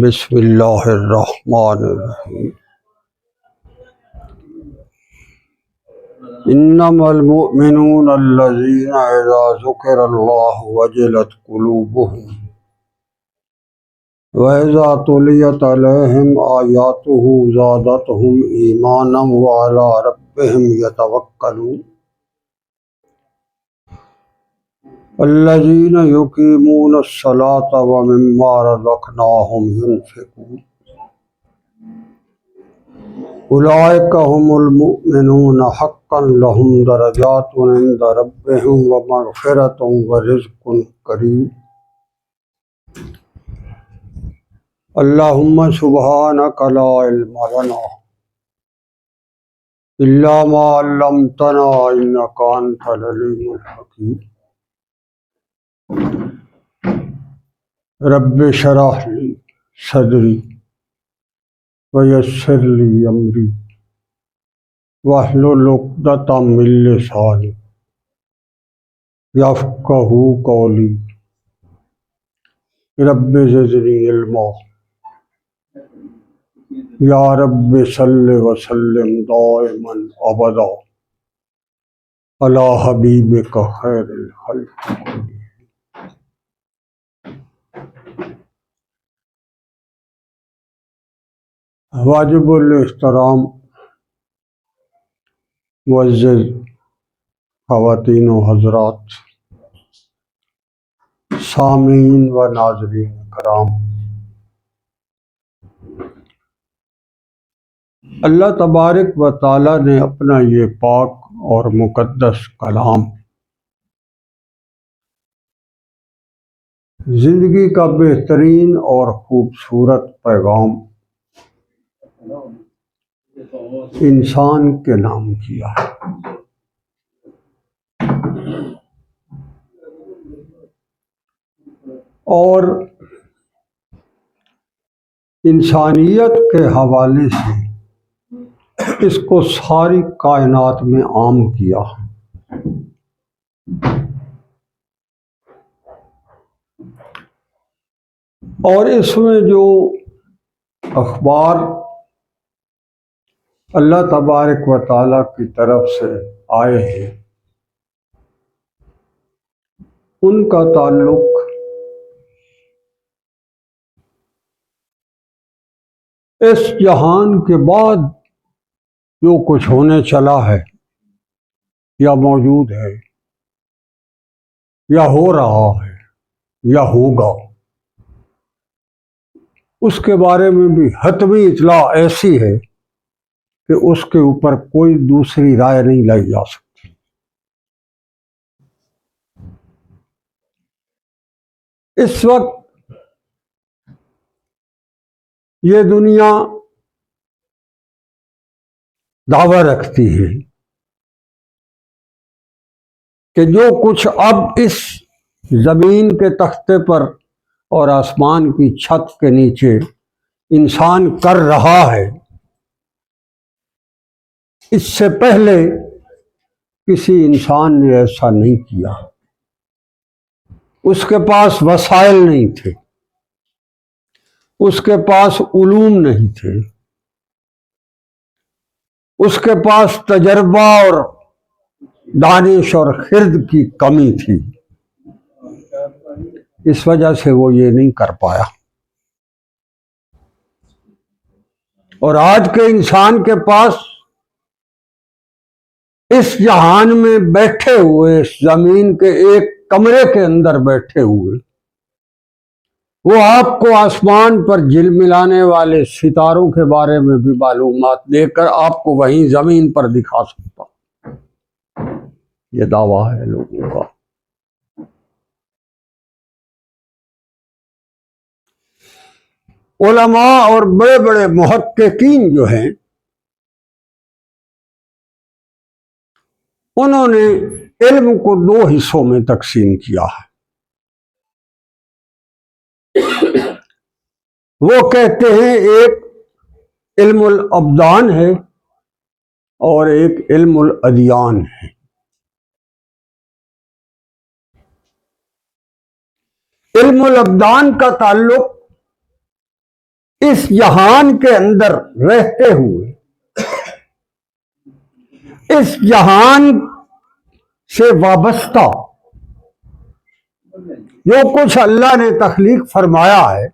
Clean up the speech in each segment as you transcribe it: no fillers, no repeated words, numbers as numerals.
بسم اللہ الرحمن الرحیم۔ انما المؤمنون الذین اذا ذکر اللہ وجلت قلوبهم واذا تلیت علیہم آیاتہ زادتہم ایمانا وعلی ربہم یتوکلون۔ الذین یقیمون الصلاۃ ومما رزقناہم ینفقون۔ اولئک هم المؤمنون حقا لهم درجات عند ربهم ومغفرۃ ورزق کریم۔ اللہم سبحانک لا علم لنا الا ما علمتنا انک انت العلیم الحکیم۔ رب اشرح لی صدری ویسر لی امری واحلل عقدۃ من لسانی یفقہوا قولی۔ رب زدنی علما۔ یا رب صل وسلم دائما ابدا علی حبیبک خیر الخلق کلہم۔ واجب الاحترام معزز خواتین و حضرات، سامعین و ناظرین کرام، اللہ تبارک و تعالی نے اپنا یہ پاک اور مقدس کلام زندگی کا بہترین اور خوبصورت پیغام انسان کے نام کیا ہے۔ اور انسانیت کے حوالے سے اس کو ساری کائنات میں عام کیا ہے۔ اور اس میں جو اخبار اللہ تبارک و تعالیٰ کی طرف سے آئے ہیں ان کا تعلق اس جہان کے بعد جو کچھ ہونے چلا ہے یا موجود ہے یا ہو رہا ہے یا ہوگا، اس کے بارے میں بھی حتمی اطلاع ایسی ہے کہ اس کے اوپر کوئی دوسری رائے نہیں لائی جا سکتی۔ اس وقت یہ دنیا دعویٰ رکھتی ہے کہ جو کچھ اب اس زمین کے تختے پر اور آسمان کی چھت کے نیچے انسان کر رہا ہے، اس سے پہلے کسی انسان نے ایسا نہیں کیا۔ اس کے پاس وسائل نہیں تھے، اس کے پاس علوم نہیں تھے، اس کے پاس تجربہ اور دانش اور خرد کی کمی تھی، اس وجہ سے وہ یہ نہیں کر پایا۔ اور آج کے انسان کے پاس اس جہان میں بیٹھے ہوئے، اس زمین کے ایک کمرے کے اندر بیٹھے ہوئے، وہ آپ کو آسمان پر جھلملانے والے ستاروں کے بارے میں بھی معلومات دے کر آپ کو وہیں زمین پر دکھا سکتا۔ یہ دعویٰ ہے لوگوں کا۔ علماء اور بڑے بڑے محققین جو ہیں انہوں نے علم کو دو حصوں میں تقسیم کیا ہے۔ وہ کہتے ہیں ایک علم الابدان ہے اور ایک علم الادیان ہے۔ علم الابدان کا تعلق اس جہان کے اندر رہتے ہوئے اس جہان سے وابستہ جو کچھ اللہ نے تخلیق فرمایا ہے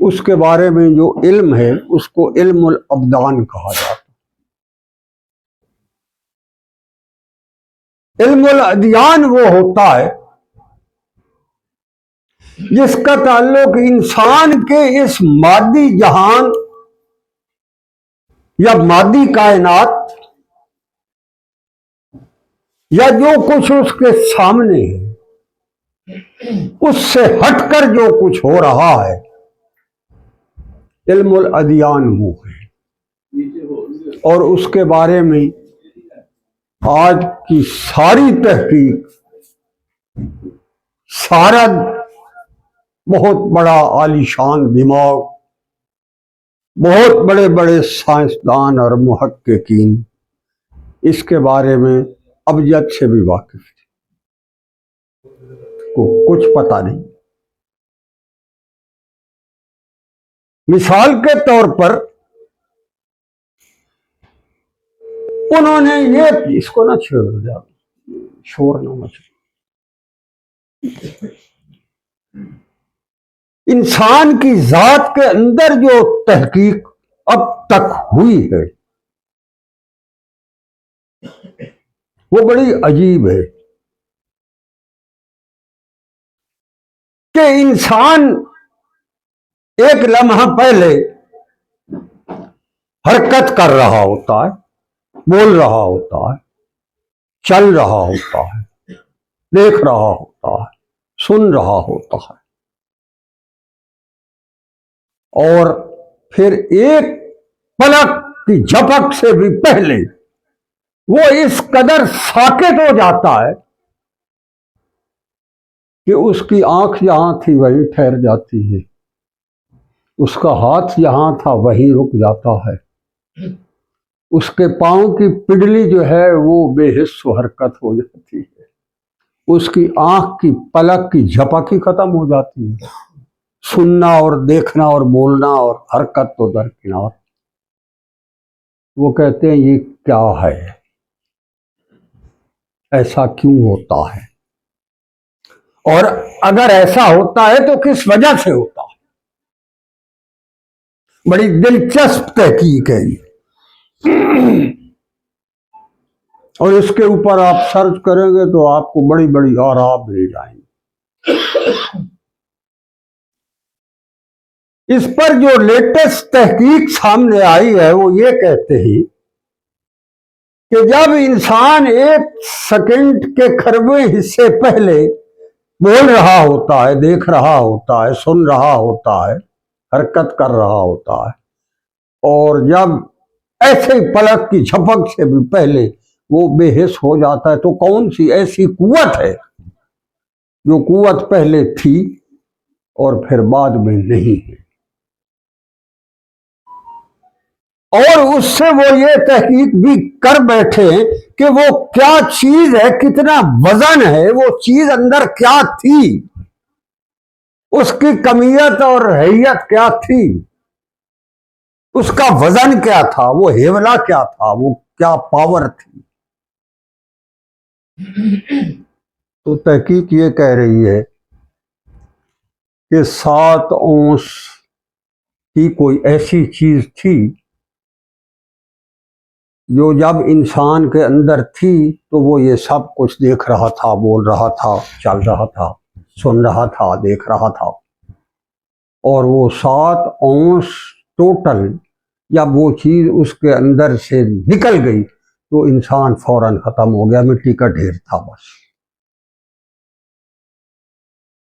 اس کے بارے میں جو علم ہے اس کو علم الابدان کہا جاتا ہے۔ علم الادیان وہ ہوتا ہے جس کا تعلق انسان کے اس مادی جہان یا مادی کائنات یا جو کچھ اس کے سامنے ہے اس سے ہٹ کر جو کچھ ہو رہا ہے علم الادیان وہ ہے، اور اس کے بارے میں آج کی ساری تحقیق سارا بہت بڑا عالیشان دماغ بہت بڑے بڑے سائنسدان اور محققین اس کے بارے میں ابجد سے بھی واقف تھے، کو کچھ پتہ نہیں۔ مثال کے طور پر انہوں نے یہ اس کو نہ چھیڑ دیا، شور نہ مچے، انسان کی ذات کے اندر جو تحقیق اب تک ہوئی ہے وہ بڑی عجیب ہے کہ انسان ایک لمحہ پہلے حرکت کر رہا ہوتا ہے، بول رہا ہوتا ہے، چل رہا ہوتا ہے، دیکھ رہا ہوتا ہے، سن رہا ہوتا ہے، اور پھر ایک پلک کی جھپک سے بھی پہلے وہ اس قدر ساکت ہو جاتا ہے کہ اس کی آنکھ جہاں تھی وہیں ٹھہر جاتی ہے، اس کا ہاتھ جہاں تھا وہیں رک جاتا ہے، اس کے پاؤں کی پڈلی جو ہے وہ بے حس و حرکت ہو جاتی ہے، اس کی آنکھ کی پلک کی جھپک ہی ختم ہو جاتی ہے، سننا اور دیکھنا اور بولنا اور حرکت تو درکنار۔ وہ کہتے ہیں یہ کیا ہے، ایسا کیوں ہوتا ہے، اور اگر ایسا ہوتا ہے تو کس وجہ سے ہوتا ہے؟ بڑی دلچسپ تحقیق ہے یہ، اور اس کے اوپر آپ سرچ کریں گے تو آپ کو بڑی بڑی آراء مل جائیں گے۔ اس پر جو لیٹسٹ تحقیق سامنے آئی ہے وہ یہ کہتے ہیں کہ جب انسان ایک سیکنڈ کے کھربویں حصے پہلے بول رہا ہوتا ہے، دیکھ رہا ہوتا ہے، سن رہا ہوتا ہے، حرکت کر رہا ہوتا ہے، اور جب ایسے ہی پلک کی جھپک سے بھی پہلے وہ بے حس ہو جاتا ہے، تو کون سی ایسی قوت ہے جو قوت پہلے تھی اور پھر بعد میں نہیں ہے؟ اور اس سے وہ یہ تحقیق بھی کر بیٹھے کہ وہ کیا چیز ہے، کتنا وزن ہے، وہ چیز اندر کیا تھی، اس کی کمیت اور حیت کیا تھی، اس کا وزن کیا تھا، وہ ہیولا کیا تھا، وہ کیا پاور تھی۔ تو تحقیق یہ کہہ رہی ہے کہ 7 اونس کی کوئی ایسی چیز تھی جو جب انسان کے اندر تھی تو وہ یہ سب کچھ دیکھ رہا تھا، بول رہا تھا، چل رہا تھا، سن رہا تھا، دیکھ رہا تھا، اور وہ 7 اونس ٹوٹل جب وہ چیز اس کے اندر سے نکل گئی تو انسان فوراً ختم ہو گیا، مٹی کا ڈھیر تھا بس۔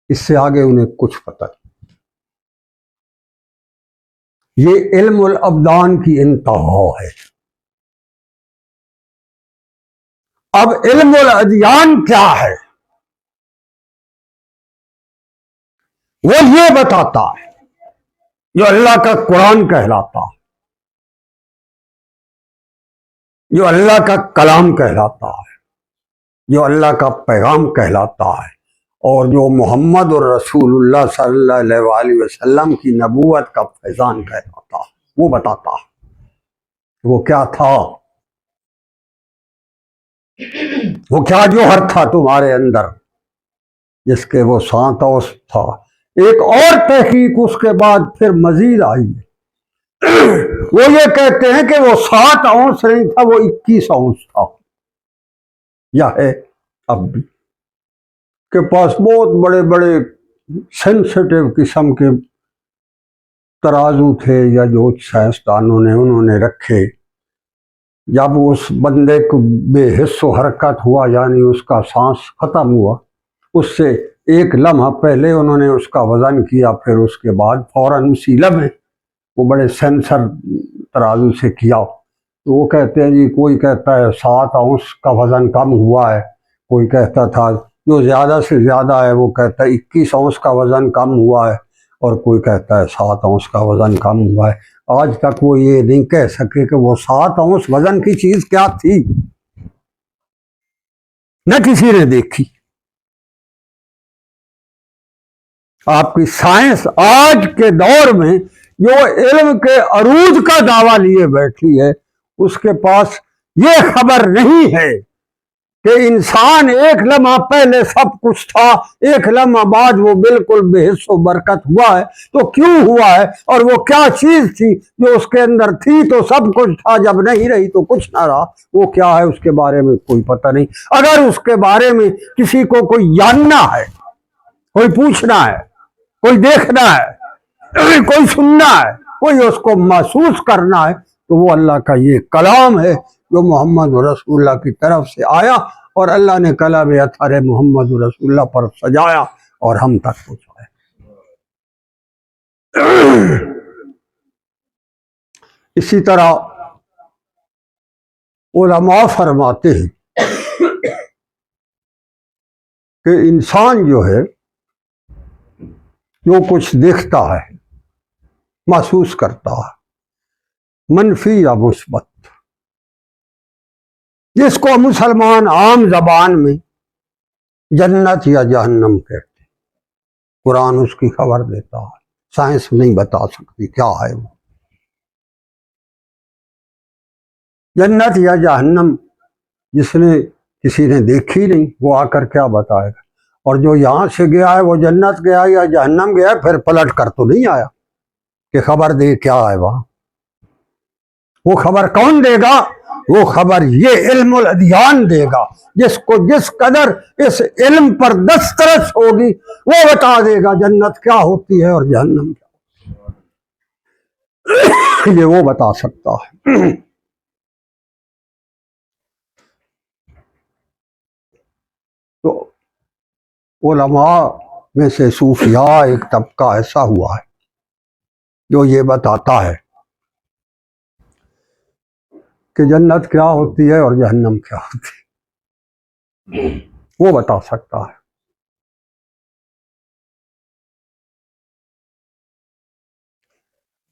اس سے آگے انہیں کچھ پتہ نہیں۔ یہ علم الابدان کی انتہا ہے۔ اب علم الادیان کیا ہے؟ وہ یہ بتاتا ہے جو اللہ کا قرآن کہلاتا ہے، جو اللہ کا کلام کہلاتا ہے، جو اللہ کا پیغام کہلاتا ہے، اور جو محمد الرسول اللہ صلی اللہ علیہ وسلم کی نبوت کا فیضان کہتا تھا، وہ بتاتا وہ کیا تھا، وہ کیا جوہر تھا تمہارے اندر جس کے وہ 7 اوس تھا۔ ایک اور تحقیق اس کے بعد پھر مزید آئی، وہ یہ کہتے ہیں کہ وہ 7 اوس نہیں تھا، وہ 21 اوس تھا، یا ہے اب بھی، کے پاس بہت بڑے بڑے سینسٹیو قسم کے ترازو تھے، یا جو سائنسدانوں نے انہوں نے رکھے۔ جب اس بندے کو بے حس و حرکت ہوا، یعنی اس کا سانس ختم ہوا، اس سے 1 لمحہ پہلے انہوں نے اس کا وزن کیا، پھر اس کے بعد فوراً اسی لمحے وہ بڑے سینسر ترازو سے کیا، تو وہ کہتے ہیں جی کوئی کہتا ہے 7 اوس کا وزن کم ہوا ہے، کوئی کہتا تھا جو زیادہ سے زیادہ ہے وہ کہتا ہے 21 اوس کا وزن کم ہوا ہے، اور کوئی کہتا ہے 7 اوس کا وزن کم ہوا ہے۔ آج تک وہ یہ نہیں کہہ سکے کہ وہ 7 اوس وزن کی چیز کیا تھی، نہ کسی نے دیکھی۔ آپ کی سائنس آج کے دور میں جو علم کے عروج کا دعویٰ لیے بیٹھی ہے، اس کے پاس یہ خبر نہیں ہے کہ انسان 1 لمحہ پہلے سب کچھ تھا، 1 لمحہ بعد وہ بالکل بے حس و برکت ہوا ہے، تو کیوں ہوا ہے، اور وہ کیا چیز تھی جو اس کے اندر تھی تو سب کچھ تھا، جب نہیں رہی تو کچھ نہ رہا، وہ کیا ہے اس کے بارے میں کوئی پتہ نہیں۔ اگر اس کے بارے میں کسی کو کوئی جاننا ہے، کوئی پوچھنا ہے، کوئی دیکھنا ہے، کوئی سننا ہے، کوئی اس کو محسوس کرنا ہے، تو وہ اللہ کا یہ کلام ہے جو محمد رسول اللہ کی طرف سے آیا، اور اللہ نے کلام اطہر محمد رسول اللہ پر سجایا اور ہم تک پہنچایا۔ اسی طرح علماء فرماتے ہیں کہ انسان جو ہے جو کچھ دیکھتا ہے، محسوس کرتا ہے، منفی یا مثبت، جس کو مسلمان عام زبان میں جنت یا جہنم کہتے ہیں، قرآن اس کی خبر دیتا ہے، سائنس نہیں بتا سکتی کیا ہے وہ۔ جنت یا جہنم جس نے کسی نے دیکھی نہیں، وہ آ کر کیا بتائے گا، اور جو یہاں سے گیا ہے وہ جنت گیا یا جہنم گیا، پھر پلٹ کر تو نہیں آیا کہ خبر دے کیا ہے وہاں۔ وہ خبر کون دے گا؟ وہ خبر یہ علم الادیان دے گا، جس کو جس قدر اس علم پر دسترس ہوگی وہ بتا دے گا جنت کیا ہوتی ہے اور جہنم کیا، یہ وہ بتا سکتا ہے۔ تو علماء میں سے صوفیاء ایک طبقہ ایسا ہوا ہے جو یہ بتاتا ہے کہ جنت کیا ہوتی ہے اور جہنم کیا ہوتی ہے، وہ بتا سکتا ہے۔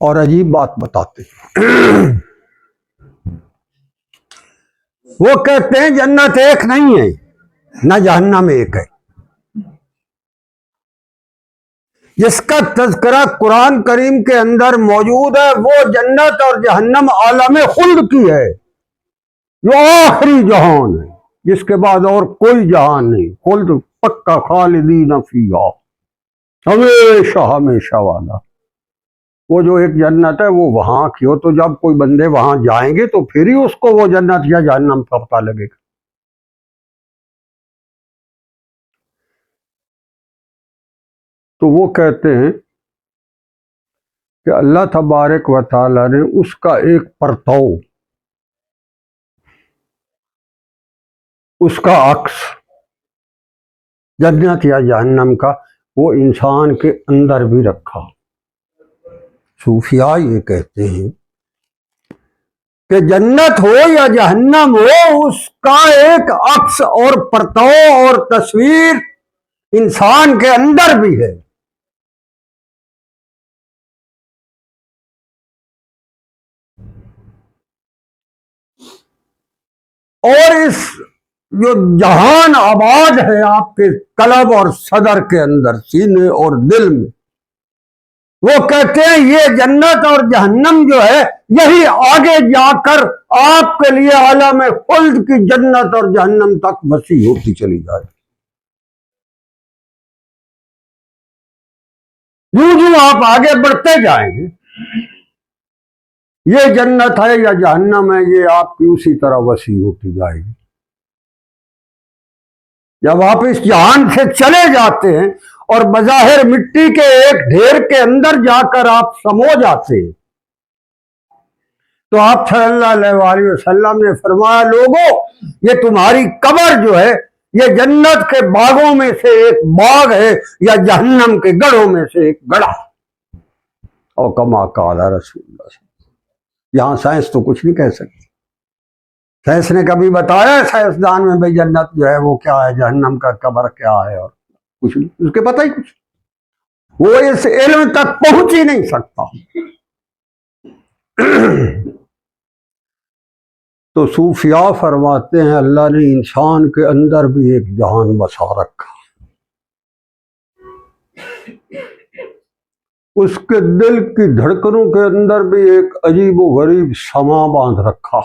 اور عجیب بات بتاتے ہیں، وہ کہتے ہیں جنت ایک نہیں ہے، نہ جہنم ایک ہے۔ جس کا تذکرہ قرآن کریم کے اندر موجود ہے وہ جنت اور جہنم عالم خلد کی ہے، جو آخری جہان ہے، جس کے بعد اور کوئی جہان نہیں، خلد پکا خالدین فیہا، ہمیشہ ہمیشہ والا۔ وہ جو ایک جنت ہے وہ وہاں کی ہو، تو جب کوئی بندے وہاں جائیں گے تو پھر ہی اس کو وہ جنت یا جہنم کا پتہ لگے گا۔ تو وہ کہتے ہیں کہ اللہ تبارک و تعالی نے اس کا ایک پرتو، اس کا عکس جنت یا جہنم کا، وہ انسان کے اندر بھی رکھا۔ صوفیاء یہ کہتے ہیں کہ جنت ہو یا جہنم ہو، اس کا ایک عکس اور پرتو اور تصویر انسان کے اندر بھی ہے۔ اور اس جو جہان آباد ہے آپ کے قلب اور صدر کے اندر، سینے اور دل میں، وہ کہتے ہیں یہ جنت اور جہنم جو ہے یہی آگے جا کر آپ کے لیے عالم خلد کی جنت اور جہنم تک وسیع ہوتی چلی جائے. جو آپ آگے بڑھتے جائیں گے، یہ جنت ہے یا جہنم ہے، یہ آپ کی اسی طرح وسیع ہوتی جائے گی. جب آپ اس جہان سے چلے جاتے ہیں اور بظاہر مٹی کے ایک ڈھیر کے اندر جا کر آپ سمو جاتے ہیں، تو آپ صلی اللہ علیہ وسلم نے فرمایا لوگوں یہ تمہاری قبر جو ہے یہ جنت کے باغوں میں سے ایک باغ ہے یا جہنم کے گڑھوں میں سے ایک گڑھا. اور کما قال رسول اللہ صلی اللہ علیہ وسلم. یہاں سائنس تو کچھ نہیں کہہ سکتی. سائنس نے کبھی بتایا ہے سائنسدان میں بھائی جنت جو ہے وہ کیا ہے، جہنم کا قبر کیا ہے؟ اور کچھ نہیں، اس کے پتہ ہی کچھ، وہ اس علم تک پہنچ ہی نہیں سکتا. تو صوفیاء فرماتے ہیں اللہ نے انسان کے اندر بھی ایک جہان بسا رکھا، اس کے دل کی دھڑکنوں کے اندر بھی ایک عجیب و غریب سما باندھ رکھا،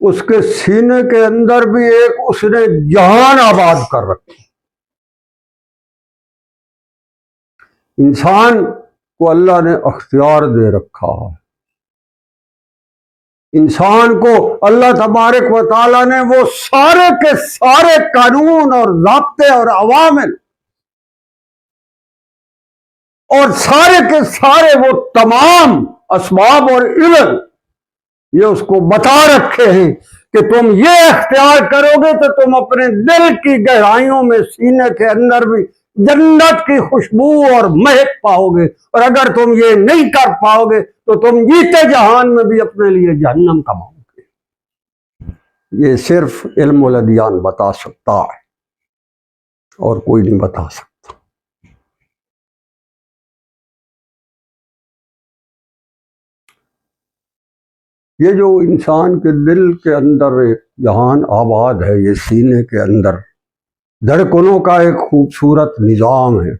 اس کے سینے کے اندر بھی ایک اس نے جہان آباد کر رکھا. انسان کو اللہ نے اختیار دے رکھا ہے، انسان کو اللہ تبارک و تعالیٰ نے وہ سارے کے سارے قانون اور ضابطے اور عوامل اور سارے کے سارے وہ تمام اسباب اور علم یہ اس کو بتا رکھے ہیں کہ تم یہ اختیار کرو گے تو تم اپنے دل کی گہرائیوں میں سینے کے اندر بھی جنت کی خوشبو اور مہک پاؤ گے، اور اگر تم یہ نہیں کر پاؤ گے تو تم جیتے جہان میں بھی اپنے لیے جہنم کماؤ گے. یہ صرف علم الادیان بتا سکتا ہے اور کوئی نہیں بتا سکتا. یہ جو انسان کے دل کے اندر ایک جہان آباد ہے، یہ سینے کے اندر دھڑکنوں کا ایک خوبصورت نظام ہے،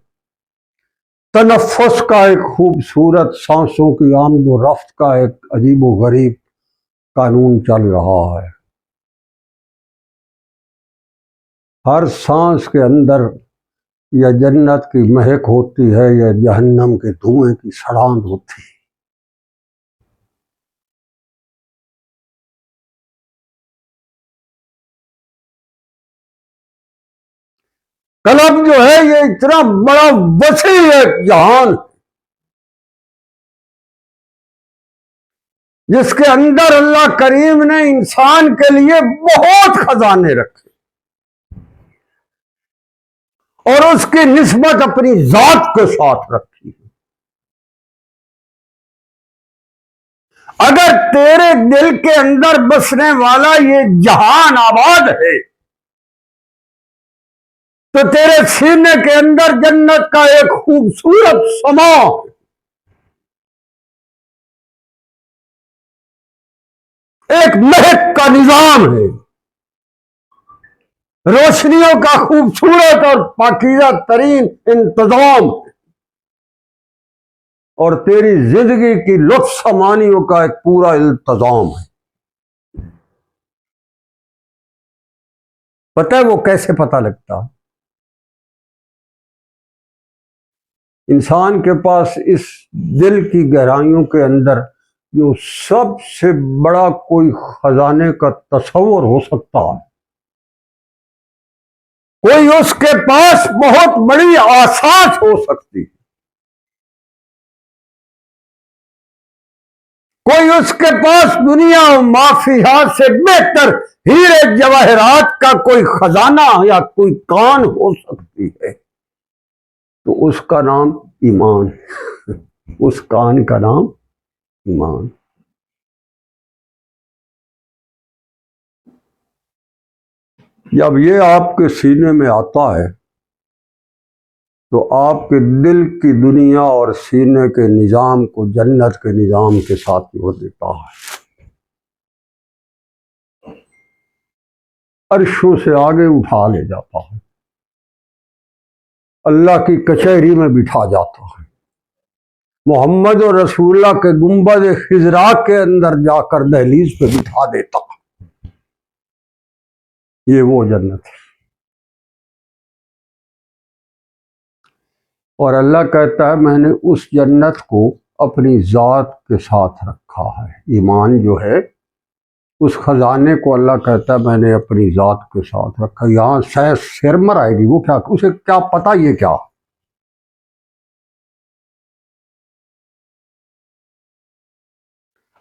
تنفس کا ایک خوبصورت سانسوں کی آمد و رفت کا ایک عجیب و غریب قانون چل رہا ہے. ہر سانس کے اندر یا جنت کی مہک ہوتی ہے یا جہنم کے دھوئیں کی سڑاند ہوتی ہے. قلب جو ہے یہ اتنا بڑا وسیع ایک جہان جس کے اندر اللہ کریم نے انسان کے لیے بہت خزانے رکھے اور اس کی نسبت اپنی ذات کے ساتھ رکھی. اگر تیرے دل کے اندر بسنے والا یہ جہان آباد ہے تو تیرے سینے کے اندر جنت کا ایک خوبصورت سما، ایک مہک کا نظام ہے، روشنیوں کا خوبصورت اور پاکیزہ ترین انتظام، اور تیری زندگی کی لطف سمانیوں کا ایک پورا التزام ہے. پتہ ہے وہ کیسے پتہ لگتا؟ انسان کے پاس اس دل کی گہرائیوں کے اندر جو سب سے بڑا کوئی خزانے کا تصور ہو سکتا ہے، کوئی اس کے پاس بہت بڑی آساس ہو سکتی ہے، کوئی اس کے پاس دنیا و ما فیہا سے بہتر ہیرے جواہرات کا کوئی خزانہ یا کوئی کان ہو سکتی ہے، تو اس کا نام ایمان، اس کان کا نام ایمان. جب یہ آپ کے سینے میں آتا ہے تو آپ کے دل کی دنیا اور سینے کے نظام کو جنت کے نظام کے ساتھ جوڑ دیتا ہے. عرشوں سے آگے اٹھا لے جاتا ہے، اللہ کی کچہری میں بٹھا جاتا ہے، محمد اور رسول اللہ کے گنبد خضرا کے اندر جا کر دہلیز پہ بٹھا دیتا ہے۔ یہ وہ جنت ہے۔ اور اللہ کہتا ہے میں نے اس جنت کو اپنی ذات کے ساتھ رکھا ہے۔ ایمان جو ہے اس خزانے کو اللہ کہتا ہے میں نے اپنی ذات کے ساتھ رکھا۔ یہاں سیر مر آئے گی، وہ کیا اسے کیا پتا یہ کیا؟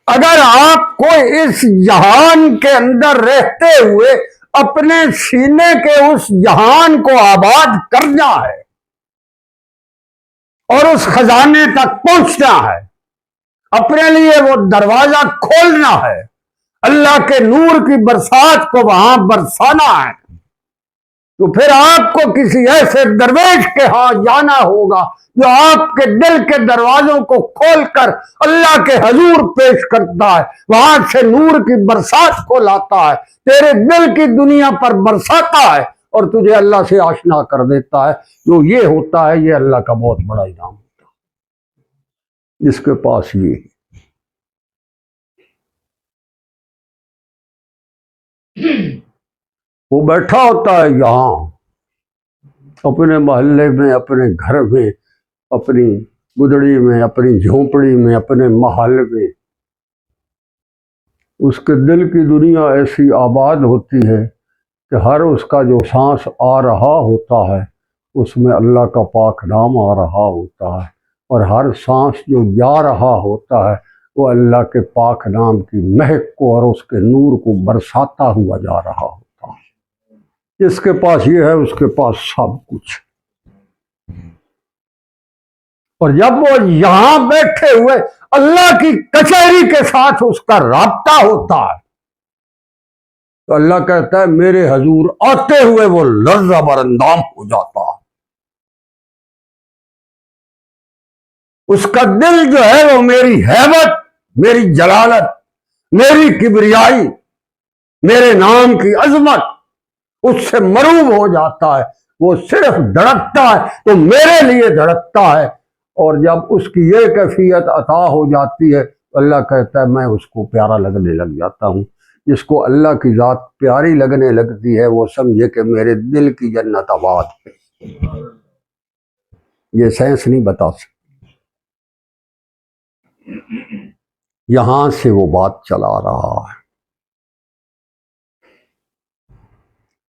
اگر آپ کو اس جہان کے اندر رہتے ہوئے اپنے سینے کے اس جہان کو آباد کرنا ہے اور اس خزانے تک پہنچنا ہے، اپنے لیے وہ دروازہ کھولنا ہے، اللہ کے نور کی برسات کو وہاں برسانا ہے، تو پھر آپ کو کسی ایسے درویش کے ہاں جانا ہوگا جو آپ کے دل کے دروازوں کو کھول کر اللہ کے حضور پیش کرتا ہے، وہاں سے نور کی برسات کو لاتا ہے، تیرے دل کی دنیا پر برساتا ہے اور تجھے اللہ سے آشنا کر دیتا ہے۔ جو یہ ہوتا ہے یہ اللہ کا بہت بڑا انعام ہوتا ہے جس کے پاس یہ ہے۔ وہ بیٹھا ہوتا ہے یہاں اپنے محلے میں، اپنے گھر میں، اپنی گدڑی میں، اپنی جھونپڑی میں، اپنے محل میں، اس کے دل کی دنیا ایسی آباد ہوتی ہے کہ ہر اس کا جو سانس آ رہا ہوتا ہے اس میں اللہ کا پاک نام آ رہا ہوتا ہے، اور ہر سانس جو جا رہا ہوتا ہے وہ اللہ کے پاک نام کی مہک کو اور اس کے نور کو برساتا ہوا جا رہا ہوتا ہے۔ جس کے پاس یہ ہے اس کے پاس سب کچھ۔ اور جب وہ یہاں بیٹھے ہوئے اللہ کی کچہری کے ساتھ اس کا رابطہ ہوتا ہے تو اللہ کہتا ہے میرے حضور آتے ہوئے وہ لرزہ بر اندام ہو جاتا ہے۔ اس کا دل جو ہے وہ میری ہیبت، میری جلالت، میری کبریائی، میرے نام کی عظمت اس سے مروب ہو جاتا ہے۔ وہ صرف دھڑکتا ہے تو میرے لیے دھڑکتا ہے، اور جب اس کی یہ کیفیت عطا ہو جاتی ہے تو اللہ کہتا ہے میں اس کو پیارا لگنے لگ جاتا ہوں۔ جس کو اللہ کی ذات پیاری لگنے لگتی ہے وہ سمجھے کہ میرے دل کی جنت آباد ہے۔ یہ سائنس نہیں بتا سکتی۔ یہاں سے وہ بات چلا رہا ہے۔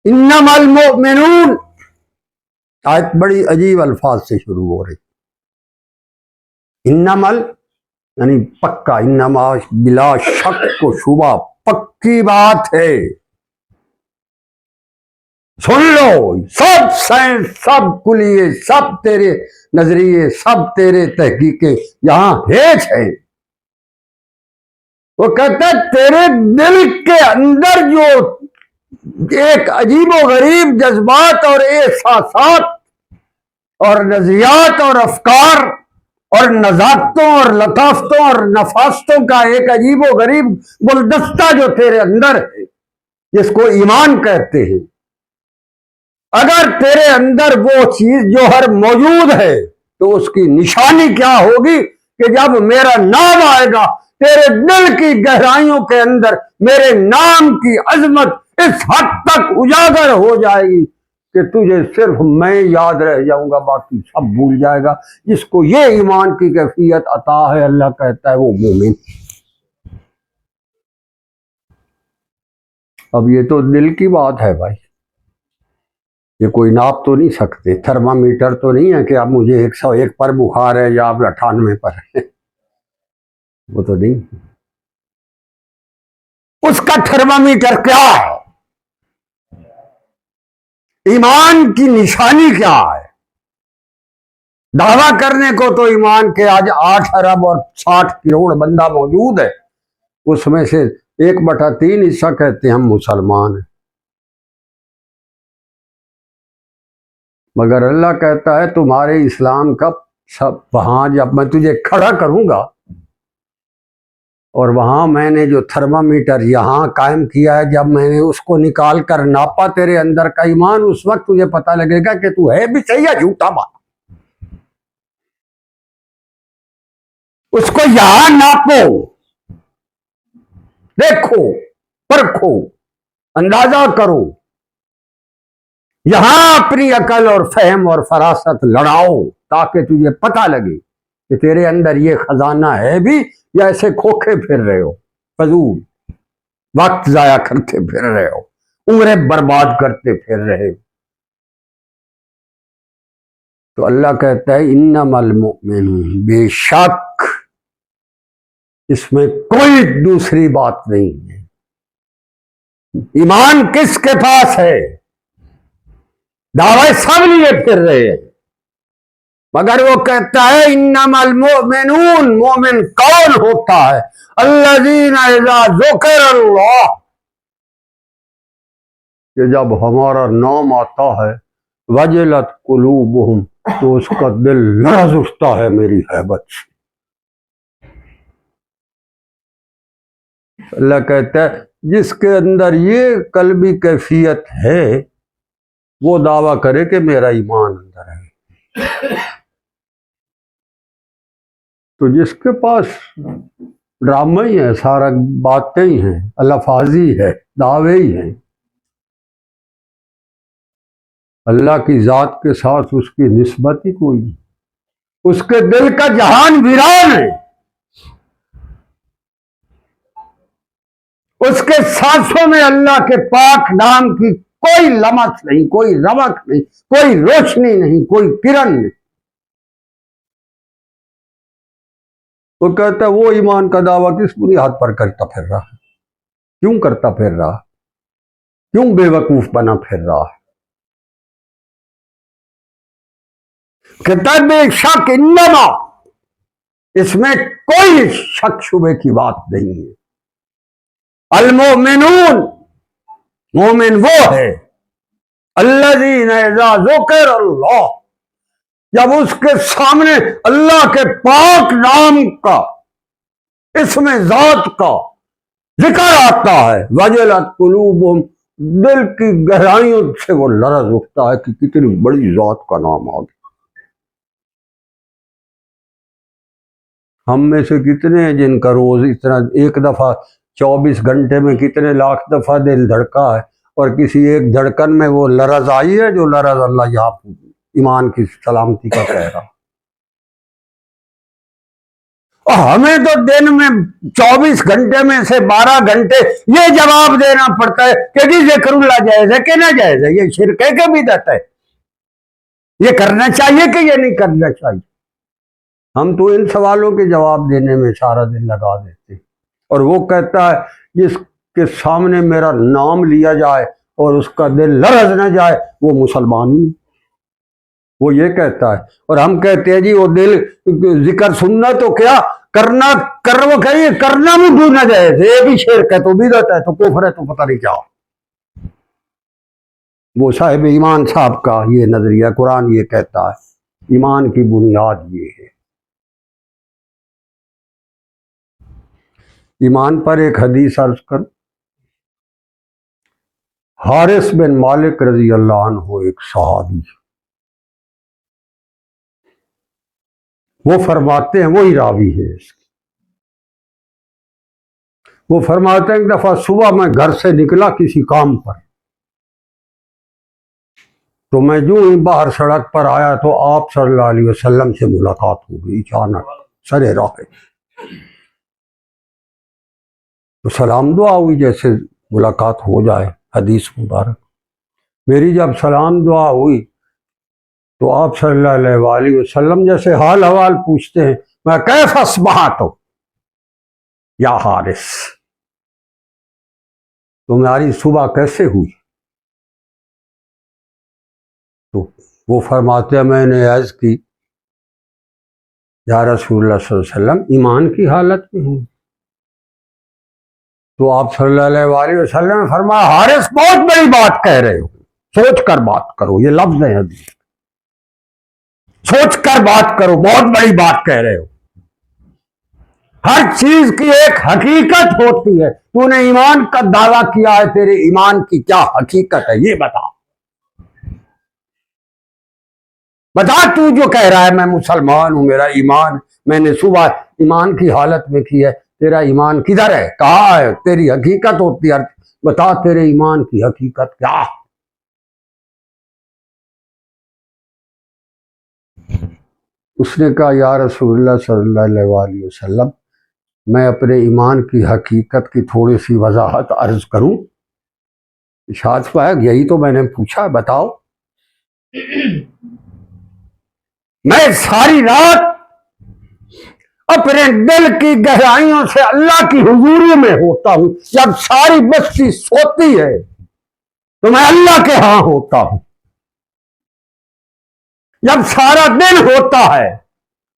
انما المؤمنون، آیت بڑی عجیب الفاظ سے شروع ہو رہی۔ انما یعنی پکا، انما بلا شک و شبہ، پکی بات ہے۔ سن لو، سب سائنس، سب کلیے، سب تیرے نظریے، سب تیرے تحقیقیں یہاں ہیچ ہے۔ وہ کہتا ہے تیرے دل کے اندر جو ایک عجیب و غریب جذبات اور احساسات اور نظریات اور افکار اور نزاکتوں اور لطافتوں اور نفاستوں کا ایک عجیب و غریب گلدستہ جو تیرے اندر ہے جس کو ایمان کہتے ہیں، اگر تیرے اندر وہ چیز جوہر موجود ہے تو اس کی نشانی کیا ہوگی کہ جب میرا نام آئے گا تیرے دل کی گہرائیوں کے اندر میرے نام کی عظمت اس حد تک اجاگر ہو جائے گی کہ تجھے صرف میں یاد رہ جاؤں گا، باقی سب بھول جائے گا۔ جس کو یہ ایمان کی کیفیت عطا ہے اللہ کہتا ہے وہ مومن۔ اب یہ تو دل کی بات ہے بھائی، یہ کوئی ناپ تو نہیں سکتے، تھرمامیٹر تو نہیں ہے کہ اب مجھے 101 پر بخار ہے یا اب 98 پر ہے، وہ تو نہیں۔ اس کا تھرمامیٹر کیا ہے؟ ایمان کی نشانی کیا ہے؟ دعویٰ کرنے کو تو ایمان کے آج 8 ارب اور 60 کروڑ بندہ موجود ہے، اس میں سے 1/3 حصہ کہتے ہیں ہم مسلمان ہیں، مگر اللہ کہتا ہے تمہارے اسلام کا سب وہاں جب میں تجھے کھڑا کروں گا اور وہاں میں نے جو تھرمامیٹر یہاں قائم کیا ہے، جب میں نے اس کو نکال کر ناپا تیرے اندر کا ایمان، اس وقت تجھے پتہ لگے گا کہ تو ہے بھی صحیح یا جھوٹا بات۔ اس کو یہاں ناپو، دیکھو، پرکھو، اندازہ کرو، یہاں اپنی عقل اور فہم اور فراست لڑاؤ تاکہ تجھے پتہ لگے کہ تیرے اندر یہ خزانہ ہے بھی یا ایسے کھوکھے پھر رہے ہو، فضول وقت ضائع کرتے پھر رہے ہو، عمریں برباد کرتے پھر رہے ہو۔ تو اللہ کہتا ہے انما المؤمنون، بے شک اس میں کوئی دوسری بات نہیں ہے۔ ایمان کس کے پاس ہے؟ دعوی سب لیے پھر رہے ہیں، مگر وہ کہتا ہے انما المؤمنون، مومن کون ہوتا ہے؟ الذین اذا ذکر اللہ، کہ جب ہمارا نام آتا ہے، وجلت قلوبہم، تو اس کا دل لرز اٹھتا ہے میری ہیبت سے۔ اللہ کہتا ہے جس کے اندر یہ قلبی کیفیت ہے وہ دعویٰ کرے کہ میرا ایمان اندر ہے۔ تو جس کے پاس ڈرامہ ہی ہے، سارا باتیں ہی ہیں، الفاظی ہے، دعوے ہی ہیں، اللہ کی ذات کے ساتھ اس کی نسبت ہی کوئی نہیں، اس کے دل کا جہان ویران ہے، اس کے سانسوں میں اللہ کے پاک نام کی کوئی لمس نہیں، کوئی رمق نہیں، کوئی روشنی نہیں، کوئی کرن نہیں۔ وہ کہتا ہے وہ ایمان کا دعویٰ کس بنیاد پر کرتا پھر رہا ہے؟ کیوں کرتا پھر رہا؟ کیوں بے وقوف بنا پھر رہا ہے؟ کہتا ہے بے شک، انما، اس میں کوئی شک شبے کی بات نہیں ہے۔ المؤمنون، مومن وہ ہے، الذین اذا ذکر اللہ، جب اس کے سامنے اللہ کے پاک نام کا، اسم ذات کا ذکر آتا ہے، وجلت قلوبہم، دل کی گہرائیوں سے وہ لرز اٹھتا ہے کہ کتنی بڑی ذات کا نام آ گیا۔ ہم میں سے کتنے ہیں جن کا روز اتنا ایک دفعہ 24 گھنٹے میں کتنے لاکھ دفعہ دل دھڑکا ہے، اور کسی ایک دھڑکن میں وہ لرز آئی ہے جو لرز اللہ یہاں ایمان کی سلامتی کا کہہ رہا۔ اور ہمیں تو دن میں 24 گھنٹے میں سے 12 گھنٹے یہ جواب دینا پڑتا ہے کہ جی ذکر اللہ جائز ہے کہ نہ جائز ہے، یہ شرک ہے کہ بدعت ہے، یہ کرنا چاہیے کہ یہ نہیں کرنا چاہیے۔ ہم تو ان سوالوں کے جواب دینے میں سارا دن لگا دیتے ہیں، اور وہ کہتا ہے جس کے سامنے میرا نام لیا جائے اور اس کا دل لرز نہ جائے وہ مسلمان نہیں، وہ یہ کہتا ہے۔ اور ہم کہتے ہیں جی وہ دل ذکر سننا تو کیا کرنا، وہ کہیے کرنا بھی نہ جائے، یہ بھی شرک ہے تو بدعت ہے تو کفر ہے تو پتہ نہیں کیا۔ وہ صاحب ایمان صاحب کا یہ نظریہ، قرآن یہ کہتا ہے ایمان کی بنیاد یہ ہے۔ ایمان پر ایک حدیث عرض کر، حارث بن مالک رضی اللہ عنہ ایک صحابی، وہ فرماتے ہیں، وہی راوی ہے اس کی، وہ فرماتے ہیں ایک دفعہ صبح میں گھر سے نکلا کسی کام پر، تو میں جو ہی باہر سڑک پر آیا تو آپ صلی اللہ علیہ وسلم سے ملاقات ہو گئی اچانک سرے راہ۔ تو سلام دعا ہوئی جیسے ملاقات ہو جائے، حدیث مبارک۔ میری جب سلام دعا ہوئی تو آپ صلی اللہ علیہ وآلہ وسلم جیسے حال حوال پوچھتے ہیں، میں کیف اصبحت یا حارث، تمہاری صبح کیسے ہوئی؟ تو وہ فرماتے ہیں میں نے عرض کی یا رسول اللہ صلی اللہ علیہ وسلم ایمان کی حالت میں ہوں۔ تو آپ صلی اللہ علیہ وآلہ وسلم نے فرمایا حارث بہت بڑی بات کہہ رہے ہو، سوچ کر بات کرو، یہ لفظ ہے حدیث، سوچ کر بات کرو، بہت بڑی بات کہہ رہے ہو۔ ہر چیز کی ایک حقیقت ہوتی ہے. تو نے ایمان کا دعویٰ کیا ہے، تیرے ایمان کی کیا حقیقت ہے یہ بتا. بتا تو جو کہہ رہا ہے میں مسلمان ہوں، میرا ایمان میں نے صبح ایمان کی حالت میں کی ہے، تیرا ایمان کدھر ہے، کہاں ہے، تیری حقیقت ہوتی ہے. بتا تیرے ایمان کی حقیقت کیا ہے. اس نے کہا یا رسول اللہ صلی اللہ علیہ وسلم، میں اپنے ایمان کی حقیقت کی تھوڑی سی وضاحت عرض کروں. ارشاد پایا یہی تو میں نے پوچھا، بتاؤ. میں ساری رات اپنے دل کی گہرائیوں سے اللہ کی حضوری میں ہوتا ہوں. جب ساری بستی سوتی ہے تو میں اللہ کے ہاں ہوتا ہوں. جب سارا دن ہوتا ہے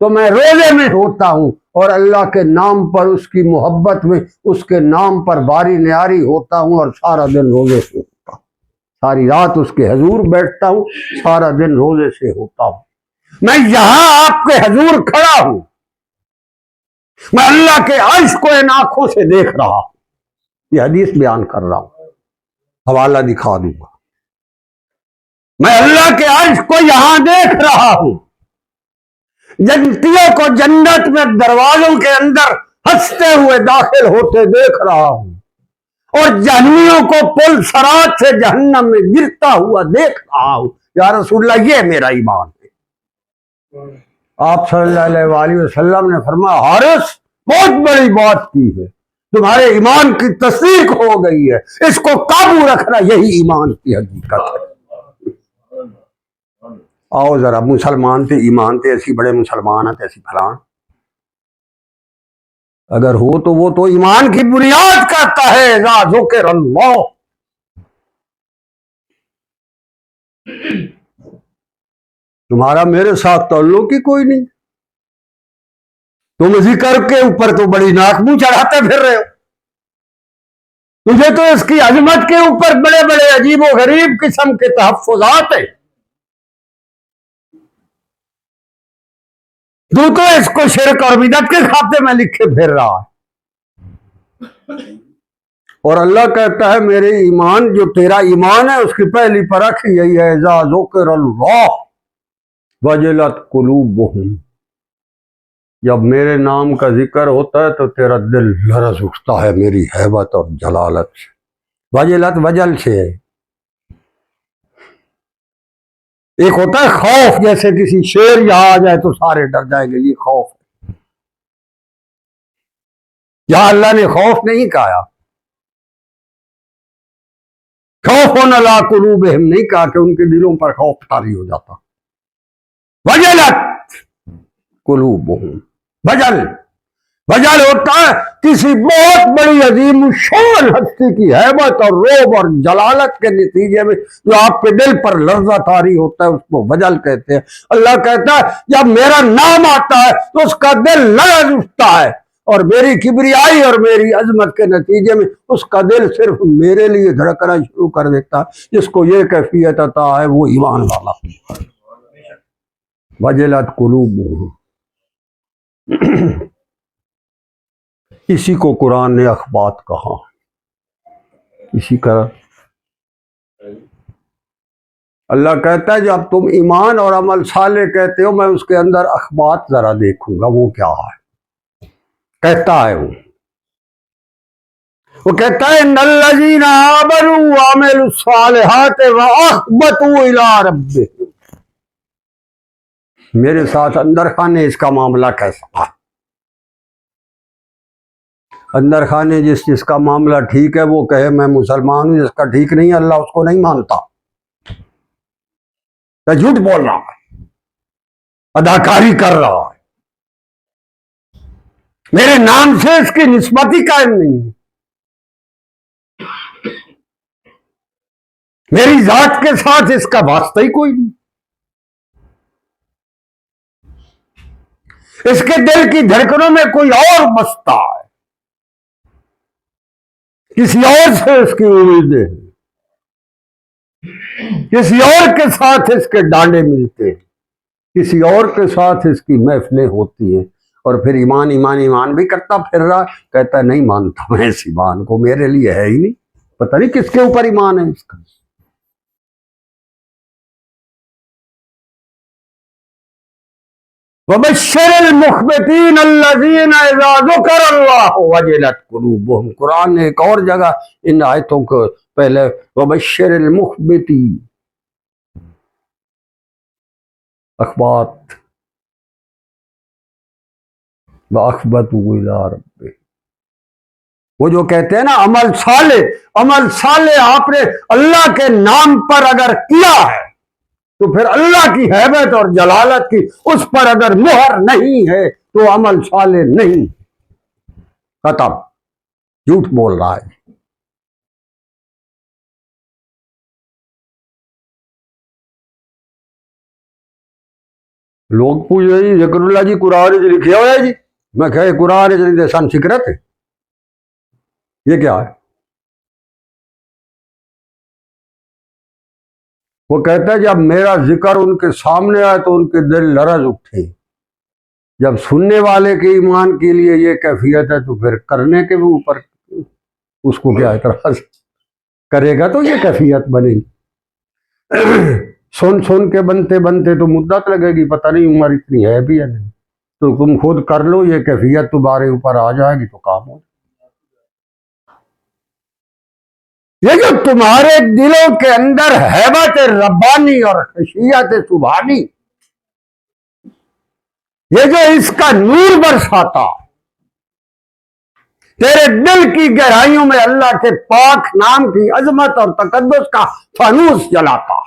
تو میں روزے میں ہوتا ہوں اور اللہ کے نام پر، اس کی محبت میں، اس کے نام پر باری نیاری ہوتا ہوں اور سارا دن روزے سے ہوتا ہوں. ساری رات اس کے حضور بیٹھتا ہوں، سارا دن روزے سے ہوتا ہوں. میں یہاں آپ کے حضور کھڑا ہوں، میں اللہ کے عرش کو ان آنکھوں سے دیکھ رہا ہوں. یہ حدیث بیان کر رہا ہوں، حوالہ دکھا دوں گا. میں اللہ کے عرش کو یہاں دیکھ رہا ہوں، جنتیوں کو جنت میں دروازوں کے اندر ہنستے ہوئے داخل ہوتے دیکھ رہا ہوں، اور جہنمیوں کو پل صراط سے جہنم میں گرتا ہوا دیکھ رہا ہوں. یا رسول اللہ یہ میرا ایمان ہے. آپ صلی اللہ علیہ وسلم نے فرمایا حارث بہت بڑی بات کی ہے، تمہارے ایمان کی تصدیق ہو گئی ہے، اس کو قابو رکھنا یہی ایمان کی حقیقت ہے. آؤ ذرا، مسلمان تھے، ایمان تھے، ایسی بڑے مسلمان ہیں، ایسی فلان. اگر ہو تو وہ تو ایمان کی بنیاد کرتا ہے اذا ذکر اللہ. تمہارا میرے ساتھ تعلق ہی کوئی نہیں. تم ذکر کے اوپر تو بڑی ناک منہ چڑھاتے پھر رہے ہو. تجھے تو اس کی عظمت کے اوپر بڑے بڑے عجیب و غریب قسم کے تحفظات ہیں. تو اس کو شرک اور بدعت کے کھاتے میں لکھے پھر رہا ہے. اور اللہ کہتا ہے میرے ایمان، جو تیرا ایمان ہے اس کی پہلی پرکھ یہی ہے اذا ذکر اللہ وجلت قلوبہم. جب میرے نام کا ذکر ہوتا ہے تو تیرا دل لرز اٹھتا ہے میری ہیبت اور جلالت سے. وجلت وجل سے ہے. ایک ہوتا ہے خوف، جیسے کسی شیر یہاں آ جائے تو سارے ڈر جائیں گے، یہ خوف ہے. یہاں اللہ نے خوف نہیں کہا، خوف علی قلوبہم نہیں کہا کہ ان کے دلوں پر خوف طاری ہو جاتا. وجلت قلوبہم، وجل ہوتا ہے کسی بہت بڑی عظیم الشان ہستی کی ہیبت اور روب اور جلالت کے نتیجے میں جو آپ کے دل پر لرزہ طاری ہوتا ہے اس کو وجل کہتے ہیں. اللہ کہتا ہے جب میرا نام آتا ہے تو اس کا دل لرز اٹھتا ہے، اور میری کبریائی اور میری عظمت کے نتیجے میں اس کا دل صرف میرے لیے دھڑکنا شروع کر دیتا ہے. جس کو یہ کیفیت عطا ہے وہ ایمان والا. وجلت قلوبہم، اسی کو قرآن نے اخبات کہا. اسی کا اللہ کہتا ہے جب تم ایمان اور عمل صالح کہتے ہو میں اس کے اندر اخبات ذرا دیکھوں گا وہ کیا ہے. کہتا ہے وہ کہتا ہے ان الذین آمنوا وعملوا الصالحات واخبتوا الی ربہم. میرے ساتھ اندر خانے اس کا معاملہ کیسا ہے؟ اندر خانے جس کا معاملہ ٹھیک ہے وہ کہے میں مسلمان ہوں، جس کا ٹھیک نہیں اللہ اس کو نہیں مانتا. جھوٹ بول رہا ہے، اداکاری کر رہا ہے، میرے نام سے اس کی نسبت ہی قائم نہیں ہے، میری ذات کے ساتھ اس کا واسطہ ہی کوئی نہیں. اس کے دل کی دھڑکنوں میں کوئی اور بستا ہے، کسی اور سے اس کی امیدیں ہیں، کسی اور کے ساتھ اس کے ڈانڈے ملتے ہیں، کسی اور کے ساتھ اس کی محفلیں ہوتی ہیں. اور پھر ایمان ایمان ایمان بھی کرتا پھر رہا، کہتا نہیں مانتا میں اس ایمان کو، میرے لیے ہے ہی نہیں، پتہ نہیں کس کے اوپر ایمان ہے اس کا۔ وَبَشِّرِ الْمُخْبِتِينَ الَّذِينَ إِذَا ذُكِرَ اللَّهُ وَجِلَتْ قُلُوبُهُمْ۔ قرآن نے ایک اور جگہ ان آیتوں کو پہلے وَبَشِّرِ الْمُخْبِتِينَ، اخبات وَأَخْبَتُوا إِلَىٰ رَبِّهِمْ، وہ جو کہتے ہیں نا عمل صالح آپ نے اللہ کے نام پر اگر کیا ہے تو پھر اللہ کی ہیبت اور جلالت کی اس پر اگر مہر نہیں ہے تو عمل صالح نہیں، ختم، جھوٹ بول رہا ہے۔ لوگ پوچھ رہے جی ذکر اللہ جی قرآن لکھے ہوا ہے جی، میں کہے قرآن سنسکرت ہے، یہ کیا ہے؟ وہ کہتا ہے جب میرا ذکر ان کے سامنے آئے تو ان کے دل لرز اٹھے، جب سننے والے کے ایمان کے لیے یہ کیفیت ہے تو پھر کرنے کے بھی اوپر اس کو کیا اعتراض، کرے گا تو یہ کیفیت بنے گی، سن کے بنتے تو مدت لگے گی، پتہ نہیں عمر اتنی ہے بھی یا نہیں، تو تم خود کر لو، یہ کیفیت تمہارے اوپر آ جائے گی تو کام ہو۔ یہ جو تمہارے دلوں کے اندر ہیبت ربانی اور خشیت سبحانی، یہ جو اس کا نور برساتا، تیرے دل کی گہرائیوں میں اللہ کے پاک نام کی عظمت اور تقدس کا فانوس جلاتا،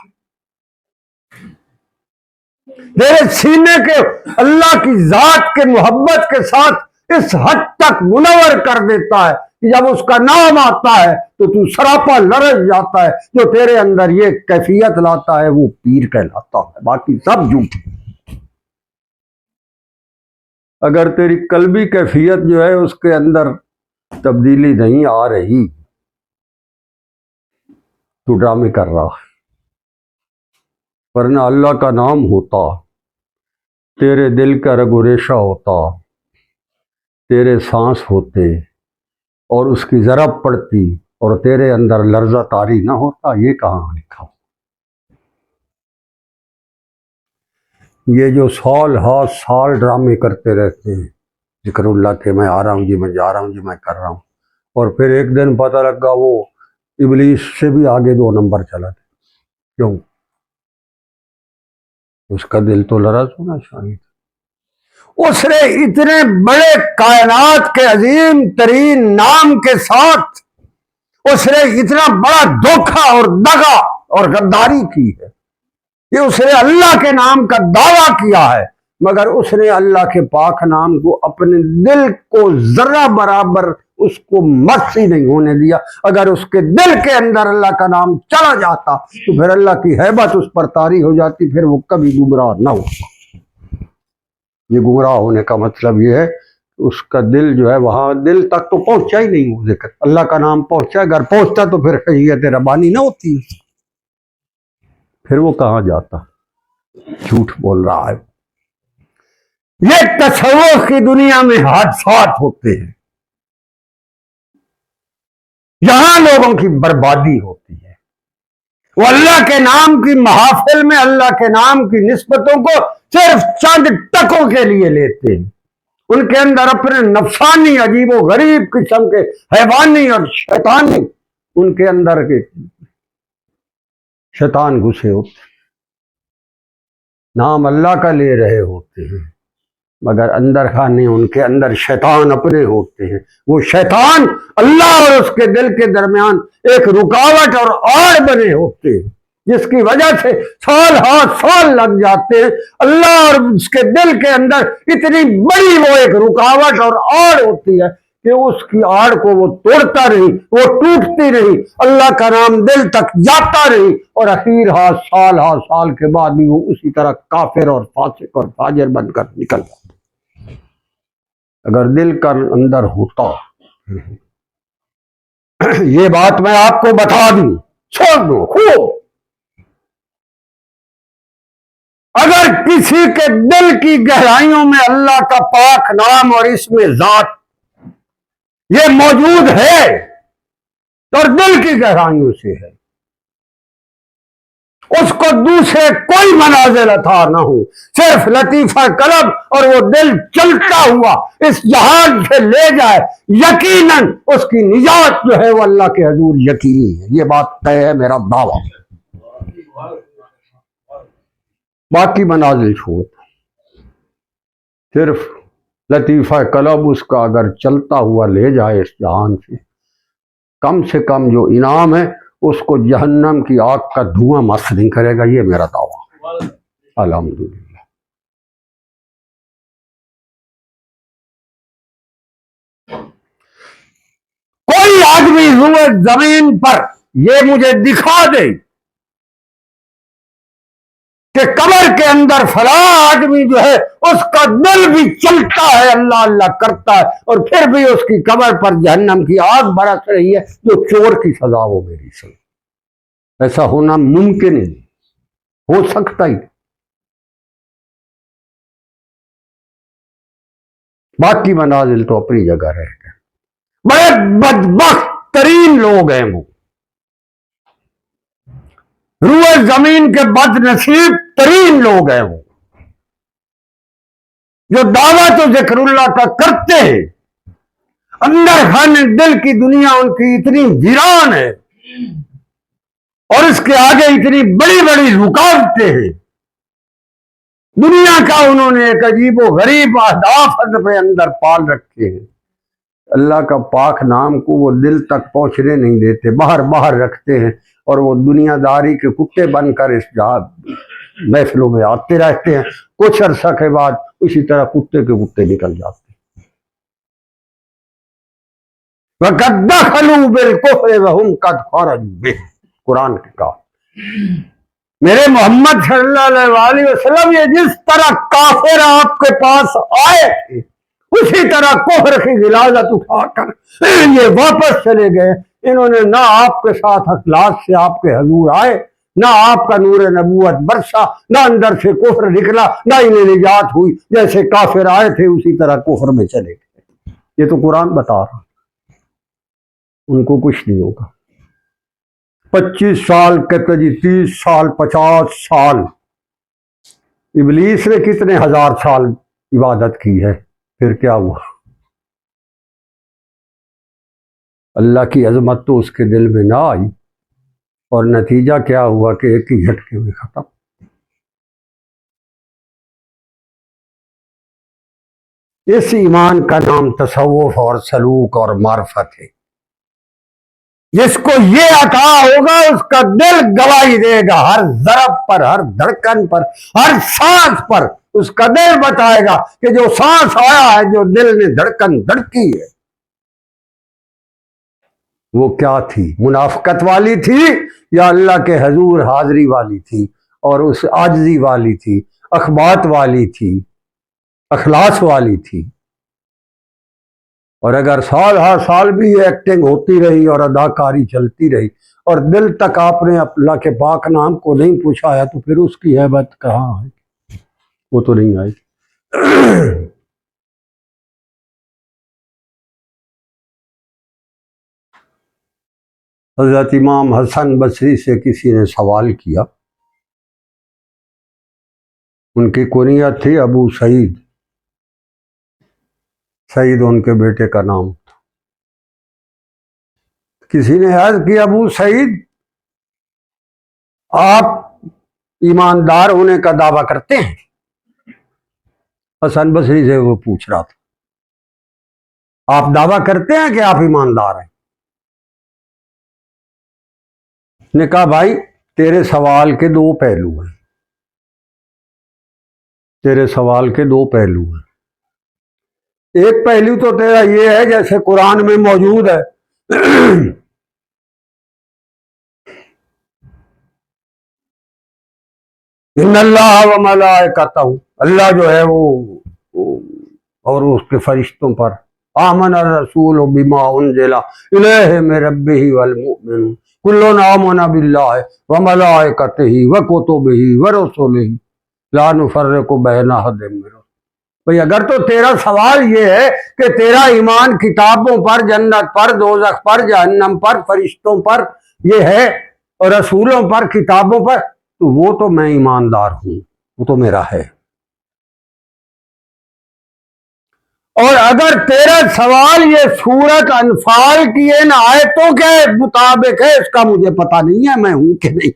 تیرے سینے کے اللہ کی ذات کے محبت کے ساتھ اس حد تک منور کر دیتا ہے کہ جب اس کا نام آتا ہے تو سراپا لرز جاتا ہے، جو تیرے اندر یہ کیفیت لاتا ہے وہ پیر کہلاتا ہے، باقی سب جھوٹ۔ اگر تیری قلبی کیفیت جو ہے اس کے اندر تبدیلی نہیں آ رہی تو ڈرامے کر رہا ہے، ورنہ اللہ کا نام ہوتا، تیرے دل کا رگ و ریشہ ہوتا، تیرے سانس ہوتے اور اس کی ضرب پڑتی اور تیرے اندر لرزہ طاری نہ ہوتا، یہ کہاں لکھا؟ یہ جو سال ڈرامے کرتے رہتے ہیں ذکر اللہ کے، میں آ رہا ہوں جی، میں جا رہا ہوں جی، میں کر رہا ہوں، اور پھر ایک دن پتہ لگا وہ ابلیس سے بھی آگے 2 نمبر چلا تھا، کیوں؟ اس کا دل تو لرز ہونا چاہیے۔ اس نے اتنے بڑے کائنات کے عظیم ترین نام کے ساتھ اس نے اتنا بڑا دھوکہ اور دغا اور غداری کی ہے کہ اس نے اللہ کے نام کا دعویٰ کیا ہے، مگر اس نے اللہ کے پاک نام کو اپنے دل کو ذرہ برابر اس کو مس ہی نہیں ہونے دیا۔ اگر اس کے دل کے اندر اللہ کا نام چلا جاتا تو پھر اللہ کی ہیبت اس پر طاری ہو جاتی، پھر وہ کبھی گمراہ نہ ہوتا۔ یہ گمراہ ہونے کا مطلب یہ ہے اس کا دل جو ہے وہاں دل تک تو پہنچا ہی نہیں، وہ ذکر اللہ کا نام پہنچا، اگر پہنچتا تو پھر خشیت ربانی نہ ہوتی، پھر وہ کہاں جاتا؟ جھوٹ بول رہا ہے۔ یہ تصوف کی دنیا میں حادثات ہوتے ہیں، یہاں لوگوں کی بربادی ہوتی ہے، وہ اللہ کے نام کی محافل میں اللہ کے نام کی نسبتوں کو صرف چند ٹکوں کے لیے لیتے ہیں، ان کے اندر اپنے نفسانی عجیب و غریب قسم کے حیوانی اور شیطانی ان کے اندر کے شیطان گھسے ہوتے، نام اللہ کا لے رہے ہوتے ہیں مگر اندر خانے ان کے اندر شیطان اپنے ہوتے ہیں، وہ شیطان اللہ اور اس کے دل کے درمیان ایک رکاوٹ اور آڑ بنے ہوتے ہیں، جس کی وجہ سے سال لگ جاتے ہیں، اللہ اور اس کے دل کے اندر اتنی بڑی وہ ایک رکاوٹ اور آڑ ہوتی ہے کہ اس کی آڑ کو وہ توڑتا نہیں، وہ ٹوٹتی نہیں، اللہ کا نام دل تک جاتا نہیں، اور اخیر سال کے بعد بھی وہ اسی طرح کافر اور فاسق اور فاجر بن کر نکل جاتا۔ اگر دل کا اندر ہوتا، یہ بات میں آپ کو بتا دوں، چھوڑ دو خوب، اگر کسی کے دل کی گہرائیوں میں اللہ کا پاک نام اور اسم ذات یہ موجود ہے اور دل کی گہرائیوں سے ہے، اس کو دوسرے کوئی منازل عطا نہ ہو، صرف لطیفہ قلب اور وہ دل چلتا ہوا اس جہان سے لے جائے، یقیناً اس کی نجات جو ہے وہ اللہ کے حضور یقینی ہے۔ یہ بات طے ہے، میرا دعویٰ۔ باقی منازل چھوڑ، صرف لطیفہ قلب اس کا اگر چلتا ہوا لے جائے اس جہان سے کم جو انعام ہے اس کو جہنم کی آگ کا دھواں مس نہیں کرے گا۔ یہ میرا دعویٰ۔ الحمدللہ۔ کوئی آدمی روئے زمین پر یہ مجھے دکھا دے کہ قبر کے اندر فلاں آدمی جو ہے اس کا دل بھی چلتا ہے، اللہ اللہ کرتا ہے، اور پھر بھی اس کی قبر پر جہنم کی آگ برس رہی ہے جو چور کی سزا ہو میری سے، ایسا ہونا ممکن ہی نہیں، ہو سکتا ہی۔ باقی منازل تو اپنی جگہ رہ گئے۔ بڑے بدبخت ترین لوگ ہیں وہ، روئے زمین کے بد نصیب ترین لوگ ہیں وہ، جو دعویٰ تو ذکر اللہ کا کرتے ہیں، اندر خانے دل کی دنیا ان کی اتنی ویران ہے اور اس کے آگے اتنی بڑی بڑی رکاوٹیں ہیں، دنیا کا انہوں نے ایک عجیب و غریب اہداف اپنے اندر پال رکھے ہیں، اللہ کا پاک نام کو وہ دل تک پہنچنے نہیں دیتے، باہر رکھتے ہیں، اور وہ دنیا داری کے کتے بن کر اس محفلوں میں آتے رہتے ہیں، کچھ عرصہ کے بعد اسی طرح کتے کے کتے نکل جاتے ہیں۔ وَقَدْ دَخَلُوا بِالْكُفْرِ وَهُمْ قَدْ خَرَجُوا بِهِ، قرآن کے کہا۔ میرے محمد صلی اللہ علیہ وسلم یہ جس طرح کافر آپ کے پاس آئے تھے اسی طرح کفر کی غلاظت اٹھا کر یہ واپس چلے گئے۔ انہوں نے نہ آپ کے ساتھ اخلاص سے آپ کے حضور آئے، نہ آپ کا نور نبوت برسا، نہ اندر سے کفر نکلا، نہ انہیں نجات ہوئی، جیسے کافر آئے تھے اسی طرح کفر میں چلے گئے۔ یہ تو قرآن بتا رہا، ان کو کچھ نہیں ہوگا۔ 25 سال کہتے جی 30 سال 50 سال، ابلیس نے کتنے ہزار سال عبادت کی ہے، پھر کیا ہوا؟ اللہ کی عظمت تو اس کے دل میں نہ آئی، اور نتیجہ کیا ہوا کہ ایک ہی جھٹکے میں ختم۔ اس ایمان کا نام تصوف اور سلوک اور معرفت ہے۔ جس کو یہ عطا ہوگا اس کا دل گواہی دے گا، ہر ضرب پر، ہر دھڑکن پر، ہر سانس پر اس کا دل بتائے گا کہ جو سانس آیا ہے، جو دل نے دھڑکن دھڑکی ہے، وہ کیا تھی؟ منافقت والی تھی یا اللہ کے حضور حاضری والی تھی اور اس عاجزی والی تھی، اخبات والی تھی، اخلاص والی تھی؟ اور اگر سال ہر سال بھی یہ ایکٹنگ ہوتی رہی اور اداکاری چلتی رہی اور دل تک آپ نے اللہ کے پاک نام کو نہیں پوچھایا تو پھر اس کی ہیبت کہاں ہے؟ وہ تو نہیں آئی۔ حضرت امام حسن بصری سے کسی نے سوال کیا، ان کی کنیت تھی ابو سعید، سعید ان کے بیٹے کا نام تھا۔ کسی نے عرض کی ابو سعید آپ ایماندار ہونے کا دعویٰ کرتے ہیں؟ حسن بصری سے وہ پوچھ رہا تھا، آپ دعویٰ کرتے ہیں کہ آپ ایماندار ہیں؟ نے کہا بھائی تیرے سوال کے دو پہلو ہیں، تیرے سوال کے دو پہلو ہیں۔ ایک پہلو تو تیرا یہ ہے جیسے قرآن میں موجود ہے ان اللہ و ملائکتہ، اللہ جو ہے وہ اور اس کے فرشتوں پر، آمن الرسول بما انزل الیہ من ربہ والمؤمنون کل آمن باللہ و ملائکتہ و کتبہ و رسلہ لا نفرق بین احد منہم۔ بھئی اگر تو تیرا سوال یہ ہے کہ تیرا ایمان کتابوں پر، جنت پر، دوزخ پر، جہنم پر، فرشتوں پر یہ ہے اور رسولوں پر، کتابوں پر، تو وہ تو میں ایماندار ہوں، وہ تو میرا ہے۔ اور اگر تیرا سوال یہ سورۃ انفال کی ان آیتوں کے مطابق ہے، اس کا مجھے پتہ نہیں ہے میں ہوں کہ نہیں،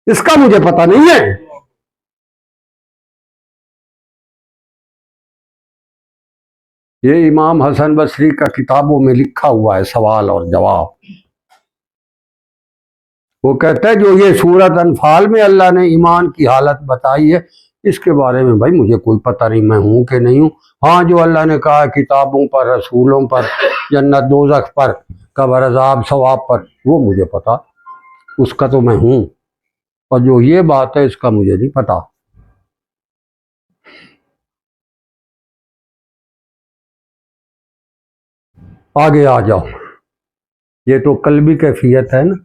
اس کا مجھے پتہ نہیں ہے۔ یہ امام حسن بصری کا کتابوں میں لکھا ہوا ہے سوال اور جواب۔ وہ کہتا ہے جو یہ سورۃ انفال میں اللہ نے ایمان کی حالت بتائی ہے، اس کے بارے میں بھائی مجھے کوئی پتہ نہیں میں ہوں کہ نہیں ہوں۔ ہاں جو اللہ نے کہا کتابوں پر، رسولوں پر، جنت دوزخ پر، قبر عذاب ثواب پر، وہ مجھے پتہ، اس کا تو میں ہوں، اور جو یہ بات ہے اس کا مجھے نہیں پتہ۔ آگے آ جاؤ، یہ تو قلبی کیفیت ہے نا،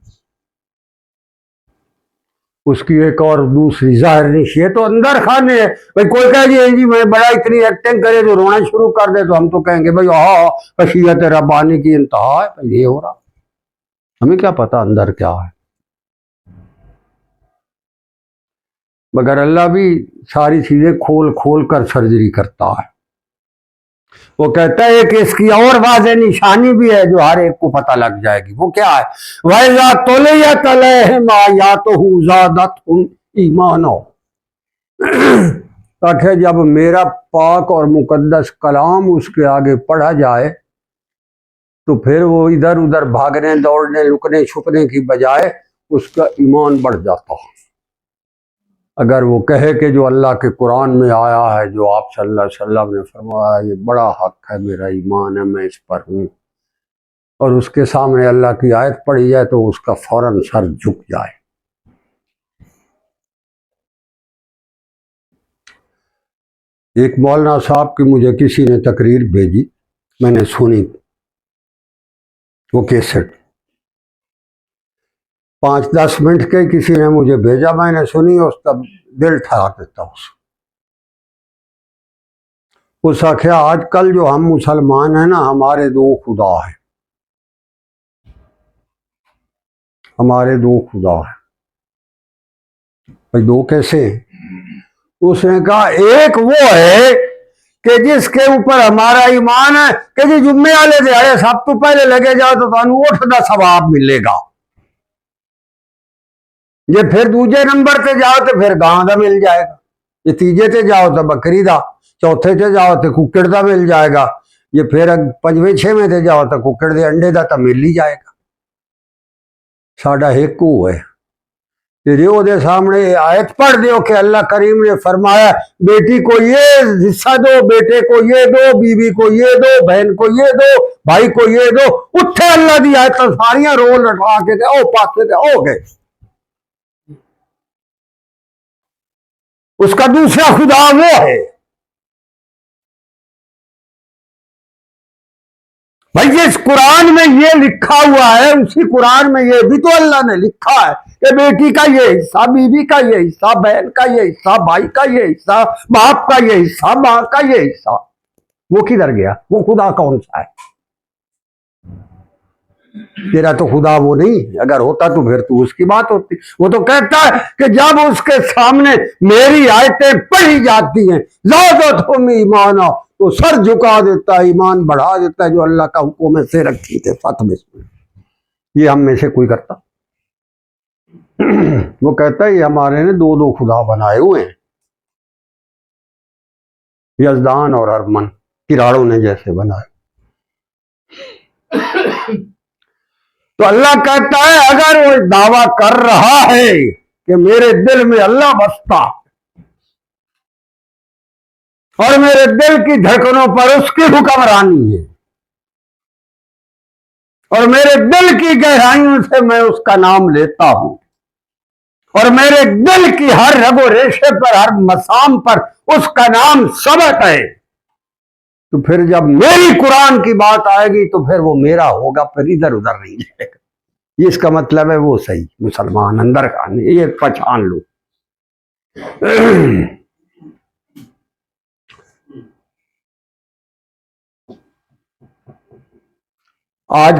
اس کی ایک اور دوسری ظاہر نش، یہ تو اندر خانے ہے۔ بھائی کوئی کہے جی میں بڑا اتنی ایکٹنگ کرے تو رونا شروع کر دے تو ہم تو کہیں گے بھائی ہاں خشیت ربانی کی انتہا ہے، یہ ہو رہا، ہمیں کیا پتا اندر کیا ہے۔ مگر اللہ بھی ساری چیزیں کھول کھول کر سرجری کرتا ہے۔ وہ کہتا ہے کہ اس کی اور واضح نشانی بھی ہے جو ہر ایک کو پتہ لگ جائے گی، وہ کیا ہے؟ وَإِذَا تُلِيَتْ عَلَيْهِمْ آيَاتُهُ زَادَتْهُمْ إِيمَانًا، تاکہ جب میرا پاک اور مقدس کلام اس کے آگے پڑھا جائے تو پھر وہ ادھر ادھر بھاگنے دوڑنے لکنے چھپنے کی بجائے اس کا ایمان بڑھ جاتا ہے۔ اگر وہ کہے کہ جو اللہ کے قرآن میں آیا ہے، جو آپ صلی اللہ علیہ وسلم نے فرمایا یہ بڑا حق ہے، میرا ایمان ہے، میں اس پر ہوں، اور اس کے سامنے اللہ کی آیت پڑھی جائے تو اس کا فوراً سر جھک جائے۔ ایک مولانا صاحب کی مجھے کسی نے تقریر بھیجی، میں نے سنی وہ کیسٹ، 5-10 منٹ کے کسی نے مجھے بھیجا، میں نے سنی، اس کا دل ٹھہرا دیتا اس آخیا آج کل جو ہم مسلمان ہیں نا، ہمارے دو خدا ہیں، ہمارے دو خدا ہیں۔ بھائی دو کیسے ہیں؟ اس نے کہا ایک وہ ہے کہ جس کے اوپر ہمارا ایمان ہے کہ جی جمعے والے دیہڑے سب تو پہلے لگے جاؤ تو تانوں اٹھ دا ثواب ملے گا، یہ پھر دوجے نمبر تے جاؤ تو پھر گاں دا مل جائے گا، یہ تیجے تے جاؤ تو بکری دا، چوتھے تے جاؤ تو ککڑ دا مل جائے گا، یہ پھر 5ویں 6ویں تے جاؤ تو ککڑ دے انڈے دا تو مل ہی جائے گا۔ ساڈا ایک وہ ہے کہ وہ دے سامنے آیت پڑھ دیو کہ اللہ کریم نے فرمایا بیٹی کو یہ حصہ دو، بیٹے کو یہ دو، بیوی کو یہ دو، بہن کو یہ دو، بھائی کو یہ دو، اٹھے اللہ دی آیت ساریاں رول لٹا کے تے او پاسے تے او گئے۔ اس کا دوسرا خدا وہ ہے۔ بھائی جس قرآن میں یہ لکھا ہوا ہے اسی قرآن میں یہ بھی تو اللہ نے لکھا ہے کہ بیٹی کا یہ حصہ، بیوی کا یہ حصہ، بہن کا یہ حصہ، بھائی کا یہ حصہ، باپ کا یہ حصہ، ماں کا یہ حصہ۔ وہ کدھر گیا؟ وہ خدا کون سا ہے؟ تیرا تو خدا وہ نہیں، اگر ہوتا تو پھر تو اس کی بات ہوتی۔ وہ تو کہتا ہے کہ جب اس کے سامنے میری آیتیں پڑھی جاتی ہیں زادتہم ایمانا، تو سر جھکا دیتا ہے، ایمان بڑھا دیتا ہے، جو اللہ کا حکم ہے سے رکھی تھے فتح بسم اللہ۔ یہ ہم میں سے کوئی کرتا؟ وہ کہتا ہے یہ ہمارے نے دو خدا بنائے ہوئے ہیں، یزدان اور ارمن، کراڑوں نے جیسے بنائے۔ تو اللہ کہتا ہے اگر وہ دعویٰ کر رہا ہے کہ میرے دل میں اللہ بستا اور میرے دل کی دھڑکنوں پر اس کی حکمرانی ہے اور میرے دل کی گہرائیوں سے میں اس کا نام لیتا ہوں اور میرے دل کی ہر رگ و ریشے پر، ہر مسام پر اس کا نام ثبت ہے، تو پھر جب میری قرآن کی بات آئے گی تو پھر وہ میرا ہوگا، پھر ادھر ادھر نہیں جائے گا۔ یہ اس کا مطلب ہے وہ صحیح مسلمان اندر خانے، یہ پہچان لو۔ آج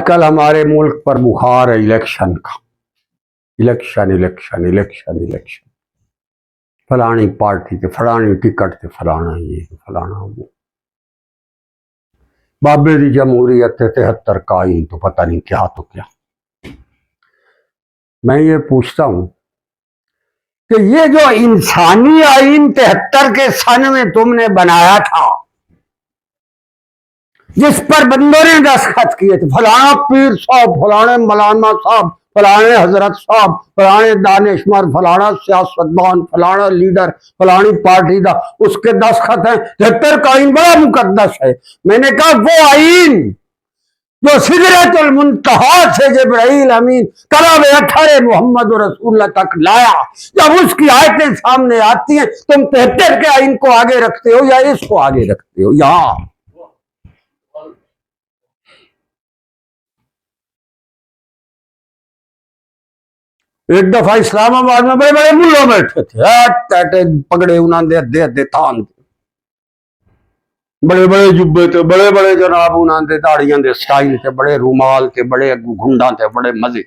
کل ہمارے ملک پر بخار ہے الیکشن کا، الیکشن الیکشن الیکشن الیکشن، فلانی پارٹی کے فلانی ٹکٹ سے فلانا یہ فلانا وہ، بابے دی جمہوریت 73 کا آئین تو پتہ نہیں کیا تو کیا۔ میں یہ پوچھتا ہوں کہ یہ جو انسانی آئین 73 کے سن میں تم نے بنایا تھا، جس پر بندوں نے دستخط کیے تھے، فلانا پیر صاحب، فلانے مولانا صاحب، فلانے حضرت صاحب، فلانے دانشور، فلانا سیاستدان، فلانا لیڈر، فلانی پارٹی دا اس کے دستخط ہیں، 73 کا آئین بڑا مقدس ہے۔ میں نے کہا وہ آئین جو سدرۃ المنتہا سے جبرائیل امین کلام 18 محمد رسول اللہ تک لایا، جب اس کی آیتیں سامنے آتی ہیں تم 73 کے آئین کو آگے رکھتے ہو یا اس کو آگے رکھتے ہو؟ یہاں ایک دفعہ اسلام آباد میں بڑے بڑے ملوں بیٹھے تھے، پگڑے انہوں نے ادھے تھان تھے، بڑے بڑے جبے تھے، بڑے بڑے جناب انہوں نے داڑیاں دے سٹائل تھے، بڑے رومال تھے، بڑے گھنڈا تھے، بڑے مزے۔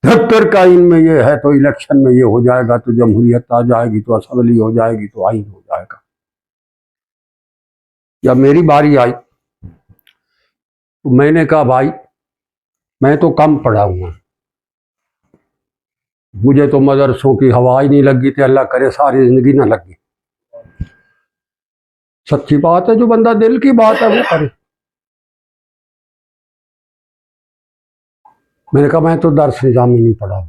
73 کا آئین میں یہ ہے تو الیکشن میں یہ ہو جائے گا تو جمہوریت آ جائے گی تو اسمبلی ہو جائے گی تو آئین ہو جائے گا۔ جب میری باری آئی تو میں نے کہا بھائی میں تو کم پڑھا ہوں، مجھے تو مدرسوں کی ہوا ہی نہیں لگی تھی، اللہ کرے ساری زندگی نہ لگی۔ سچی بات ہے، جو بندہ دل کی بات ہے وہ کرے۔ میں نے کہا میں تو درس نظامی نہیں پڑھا،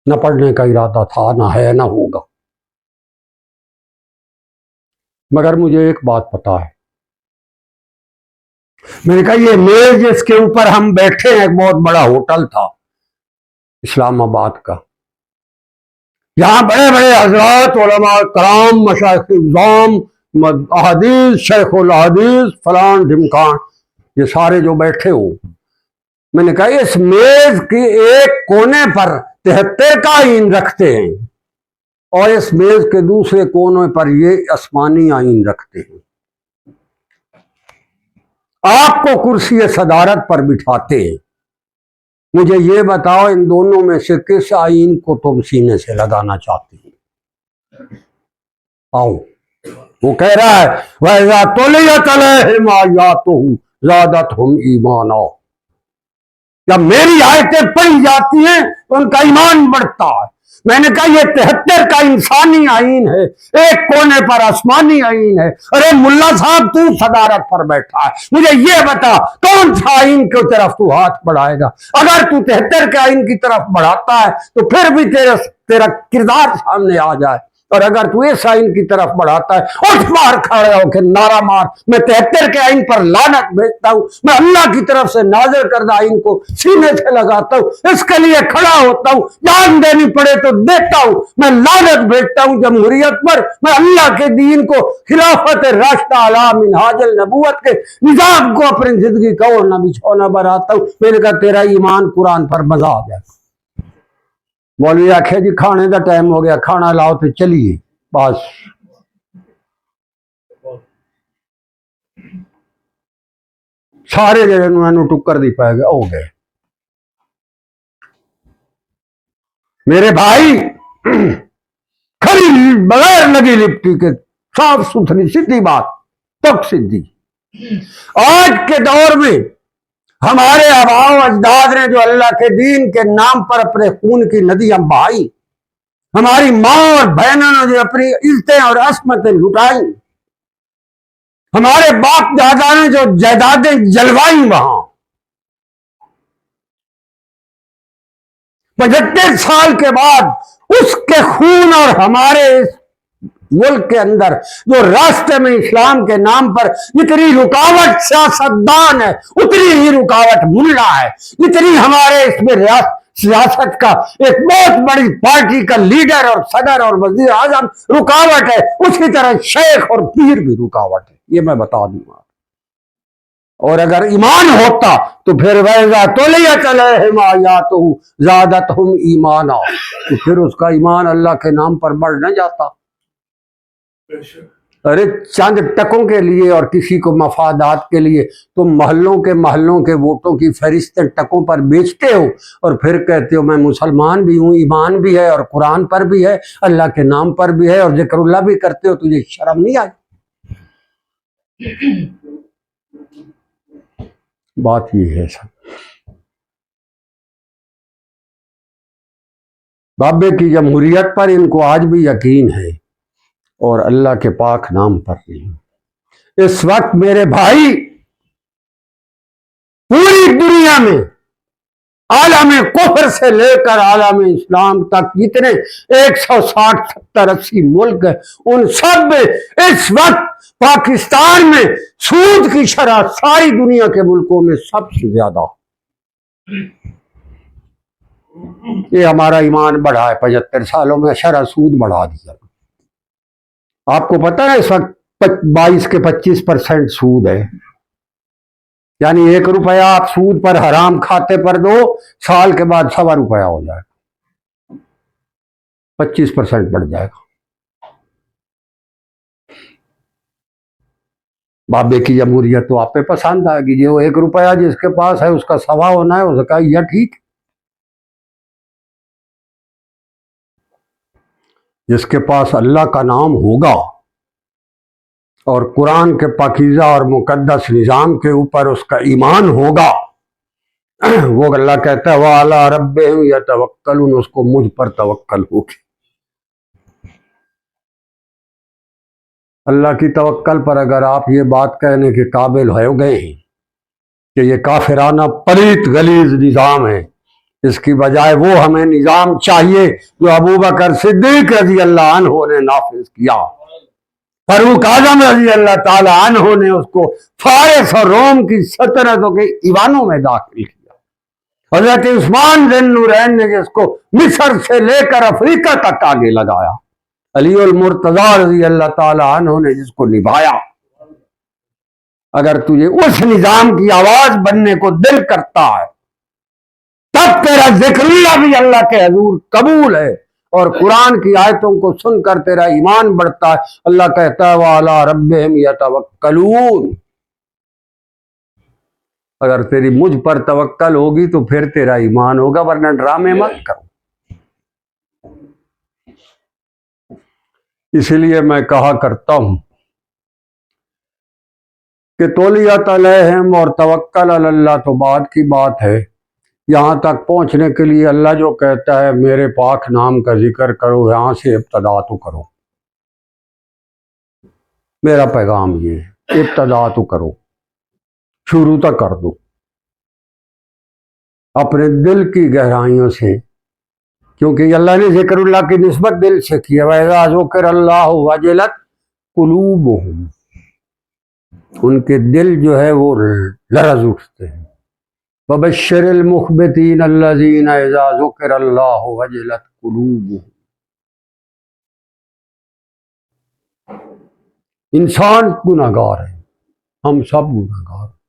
نہ پڑھنے کا ارادہ تھا، نہ ہے نہ ہوگا، مگر مجھے ایک بات پتا ہے۔ میں نے کہا یہ میز جس کے اوپر ہم بیٹھے ہیں، ایک بہت بڑا ہوٹل تھا اسلام آباد کا، یہاں بڑے بڑے حضرات علماء کرام، مشائخ اعظام، احادیث، شیخ الحدیث، فلان ڈھمکان، یہ سارے جو بیٹھے ہو، میں نے کہا اس میز کی ایک کونے پر 73 کا آئین رکھتے ہیں اور اس میز کے دوسرے کونے پر یہ آسمانی آئین رکھتے ہیں، آپ کو کرسی صدارت پر بٹھاتے ہیں، مجھے یہ بتاؤ ان دونوں میں سے کس آئین کو تم سینے سے لگانا چاہتے ہیں؟ آؤ۔ وہ کہہ رہا ہے وَإِذَا تُلِيَتْ عَلَيْهِمْ آيَاتُهُ زَادَتْهُمْ ایمانا، جب میری آیتیں پڑھی جاتی ہیں تو ان کا ایمان بڑھتا ہے۔ میں نے کہا یہ 73 کا انسانی آئین ہے، ایک کونے پر آسمانی آئین ہے۔ ارے ملا صاحب تو صدارت پر بیٹھا ہے، مجھے یہ بتا کون سا آئین کی طرف تو ہاتھ بڑھائے گا؟ اگر تو 73 کے آئین کی طرف بڑھاتا ہے تو پھر بھی تیرا کردار سامنے آ جائے، اور اگر تو اس آئین کی طرف بڑھاتا ہے اٹھ مار کھڑے ہو کے نعرہ مار، میں 73 کے آئین پر لعنت بھیجتا ہوں، میں اللہ کی طرف سے نازل کردہ آئین کو سینے سے لگاتا ہوں، اس کے لیے کھڑا ہوتا ہوں، جان دینی پڑے تو دیتا ہوں، میں لعنت بھیجتا ہوں جمہوریت پر، میں اللہ کے دین کو، خلافت راشدہ علی منہاج النبوت کے نظام کو اپنی زندگی کا اوڑھنا بچھونا بناتا ہوں۔ میں نے کہا تیرا ایمان قرآن پر مزہ آ جائے۔ مولوی آخیا جی کھانے دا ٹائم ہو گیا، کھانا لاؤ تو چلیے، بس سارے جڑے انہوں ٹکر دی پائے گئے ہو گئے۔ میرے بھائی کھری بغیر لگی لپٹی کے صاف ستھری سیدھی بات تک سیدھی، آج کے دور میں ہمارے آباء و اجداد نے جو اللہ کے دین کے نام پر اپنے خون کی ندیاں بہائی، ہماری ماں اور بہنوں نے جو اپنی عزتیں اور عصمتیں لٹائی، ہمارے باپ دادا نے جو جائیدادیں جلوائی، وہاں 75 سال کے بعد اس کے خون اور ہمارے اس ملک کے اندر جو راستے میں اسلام کے نام پر جتنی رکاوٹ سیاستدان ہے اتنی ہی رکاوٹ ملا ہے، جتنی ہمارے اس میں سیاست کا ایک بہت بڑی پارٹی کا لیڈر اور صدر اور وزیر اعظم رکاوٹ ہے، اسی طرح شیخ اور پیر بھی رکاوٹ ہے، یہ میں بتا دوں گا۔ اور اگر ایمان ہوتا تو پھر ویزا تلیت علیہم آیاتہ زادتہم ایمانا، تو پھر اس کا ایمان اللہ کے نام پر بڑھ نہ جاتا۔ ارے چند ٹکوں کے لیے اور کسی کو مفادات کے لیے تم محلوں کے ووٹوں کی فہرستیں ٹکوں پر بیچتے ہو، اور پھر کہتے ہو میں مسلمان بھی ہوں، ایمان بھی ہے اور قرآن پر بھی ہے، اللہ کے نام پر بھی ہے اور ذکر اللہ بھی کرتے ہو، تجھے شرم نہیں آئی؟ بات یہ ہے سب۔ بابے کی جمہوریت پر ان کو آج بھی یقین ہے اور اللہ کے پاک نام پر نہیں۔ اس وقت میرے بھائی پوری دنیا میں عالم کفر سے لے کر عالم اسلام تک جتنے 160 70 80 ملک ہیں، ان سب میں اس وقت پاکستان میں سود کی شرح ساری دنیا کے ملکوں میں سب سے زیادہ۔ یہ ہمارا ایمان بڑھا ہے، 75 سالوں میں شرح سود بڑھا دیا۔ آپ کو پتہ ہے اس وقت 22 کے 25% سود ہے، یعنی 1 روپیہ آپ سود پر حرام کھاتے پر دو، سال کے بعد 1.25 روپیہ ہو جائے گا، 25% بڑھ جائے گا۔ بابے کی جمہوریت تو آپ پہ پسند آئے گی، جو 1 روپیہ جس کے پاس ہے اس کا 1.25 ہونا ہے، اس کا یہ ٹھیک۔ جس کے پاس اللہ کا نام ہوگا اور قرآن کے پاکیزہ اور مقدس نظام کے اوپر اس کا ایمان ہوگا، وہ اللہ کہتا ہے وَعَلَىٰ رَبِّهِمْ يَتَوَكَّلُونَ، اس کو مجھ پر توکل ہوگی۔ اللہ کی توکل پر اگر آپ یہ بات کہنے کے قابل ہو گئے ہیں کہ یہ کافرانہ پلیت غلیظ نظام ہے، اس کی بجائے وہ ہمیں نظام چاہیے جو ابوبکر صدیق رضی اللہ عنہ نے نافذ کیا، فاروق اعظم رضی اللہ تعالی عنہ نے اس کو فارس اور روم کی سلطنتوں کے ایوانوں میں داخل کیا، حضرت عثمان ذی النورین نے جس کو مصر سے لے کر افریقہ تک آگے لگایا، علی المرتضیٰ رضی اللہ تعالی عنہ نے جس کو نبھایا۔ اگر تجھے اس نظام کی آواز بننے کو دل کرتا ہے تب تیرا ذکر اللہ بھی اللہ کے حضور قبول ہے، اور قرآن کی آیتوں کو سن کر تیرا ایمان بڑھتا ہے۔ اللہ کہتا ہے وَعَلَىٰ رَبِّهِمْ يَتَوَكَّلُونَ، اگر تیری مجھ پر توکل ہوگی تو پھر تیرا ایمان ہوگا، ورنہ ڈرامے مت کرو۔ اس لیے میں کہا کرتا ہوں کہ تولیت علیہم اور توکل علی اللہ تو بعد کی بات ہے، یہاں تک پہنچنے کے لیے اللہ جو کہتا ہے میرے پاک نام کا ذکر کرو، یہاں سے ابتدا تو کرو۔ میرا پیغام یہ ہے، ابتدا تو کرو، شروع تو کر دو اپنے دل کی گہرائیوں سے، کیونکہ اللہ نے ذکر اللہ کی نسبت دل سے کی ہے۔ وَإِذَا ذُكِرَ اللَّهُ وَجِلَتْ قُلُوبُهُمْ، ان کے دل جو ہے وہ لرز اٹھتے ہیں۔ وَبَشِّرِ الْمُخْبِتِينَ الَّذِينَ إِذَا ذُكِرَ اللَّهُ وَجِلَتْ قُلُوبُهُمْ۔ انسان گناہ گار ہے، ہم سب گناہ گار ہیں،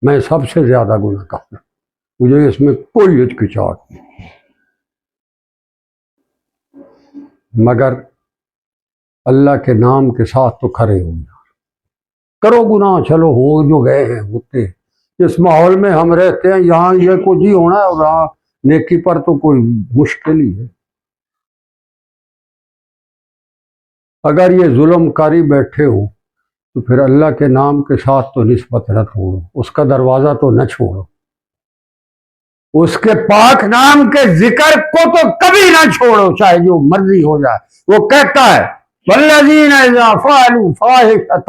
میں سب سے زیادہ گناہ گار ہوں، مجھے اس میں کوئی ہچکچاہٹ نہیں، مگر اللہ کے نام کے ساتھ تو کھڑے ہو جاؤ، کرو گناہ، چلو ہو جو گئے ہیں ہوتے ہیں۔ اس ماحول میں ہم رہتے ہیں، یہاں یہ کچھ ہی ہونا ہے اور وہاں نیکی پر تو کوئی مشکل ہی ہے۔ اگر یہ ظلم کاری بیٹھے ہو تو پھر اللہ کے نام کے ساتھ تو نسبت نہ چھوڑو، اس کا دروازہ تو نہ چھوڑو، اس کے پاک نام کے ذکر کو تو کبھی نہ چھوڑو، چاہے جو مرضی ہو جائے۔ وہ کہتا ہے والذین اذا فعلوا فاحشۃ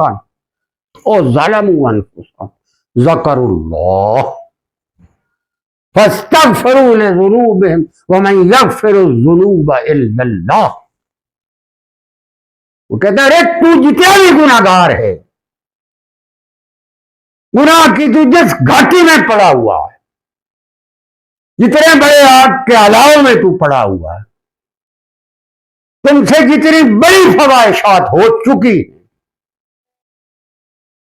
او ظلموا انفسهم ذکروا اللہ فاستغفروا لذنوبهم ومن یغفر الذنوب الا اللہ۔ وہ کہتا ہے تو جتنے بھی گناہ گار ہے، گناہ کی تو جس گھاٹی میں پڑا ہوا ہے، جتنے بڑے آگ کے علاوہ میں تو پڑا ہوا ہے، تم سے جتنی بڑی فواہشات ہو چکی،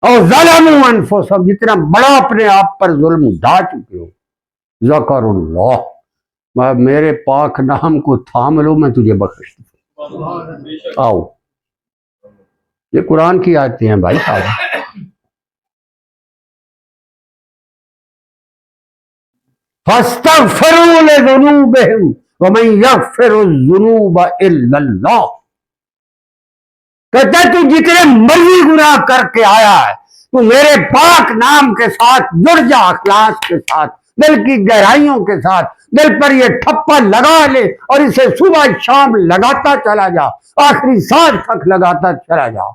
اور ظلموا انفسهم، جتنا بڑا اپنے آپ پر ظلم ڈھا چکے ہو، ذکر اللہ، میرے پاک نام کو تھام لو، میں تجھے بخش دوں۔ آؤ، یہ قرآن کی آیتیں ہیں بھائی صاحب۔ فاستغفروا لذنوبهم ومن يغفر الذنوب الا اللہ، کہتا ہے تو جتنے مرضی گناہ کر کے آیا ہے، تو میرے پاک نام کے ساتھ جڑ جا، اخلاص کے ساتھ، دل کی گہرائیوں کے ساتھ، دل پر یہ ٹھپا لگا لے اور اسے صبح شام لگاتا چلا جا، آخری سانس تک لگاتا چلا جا۔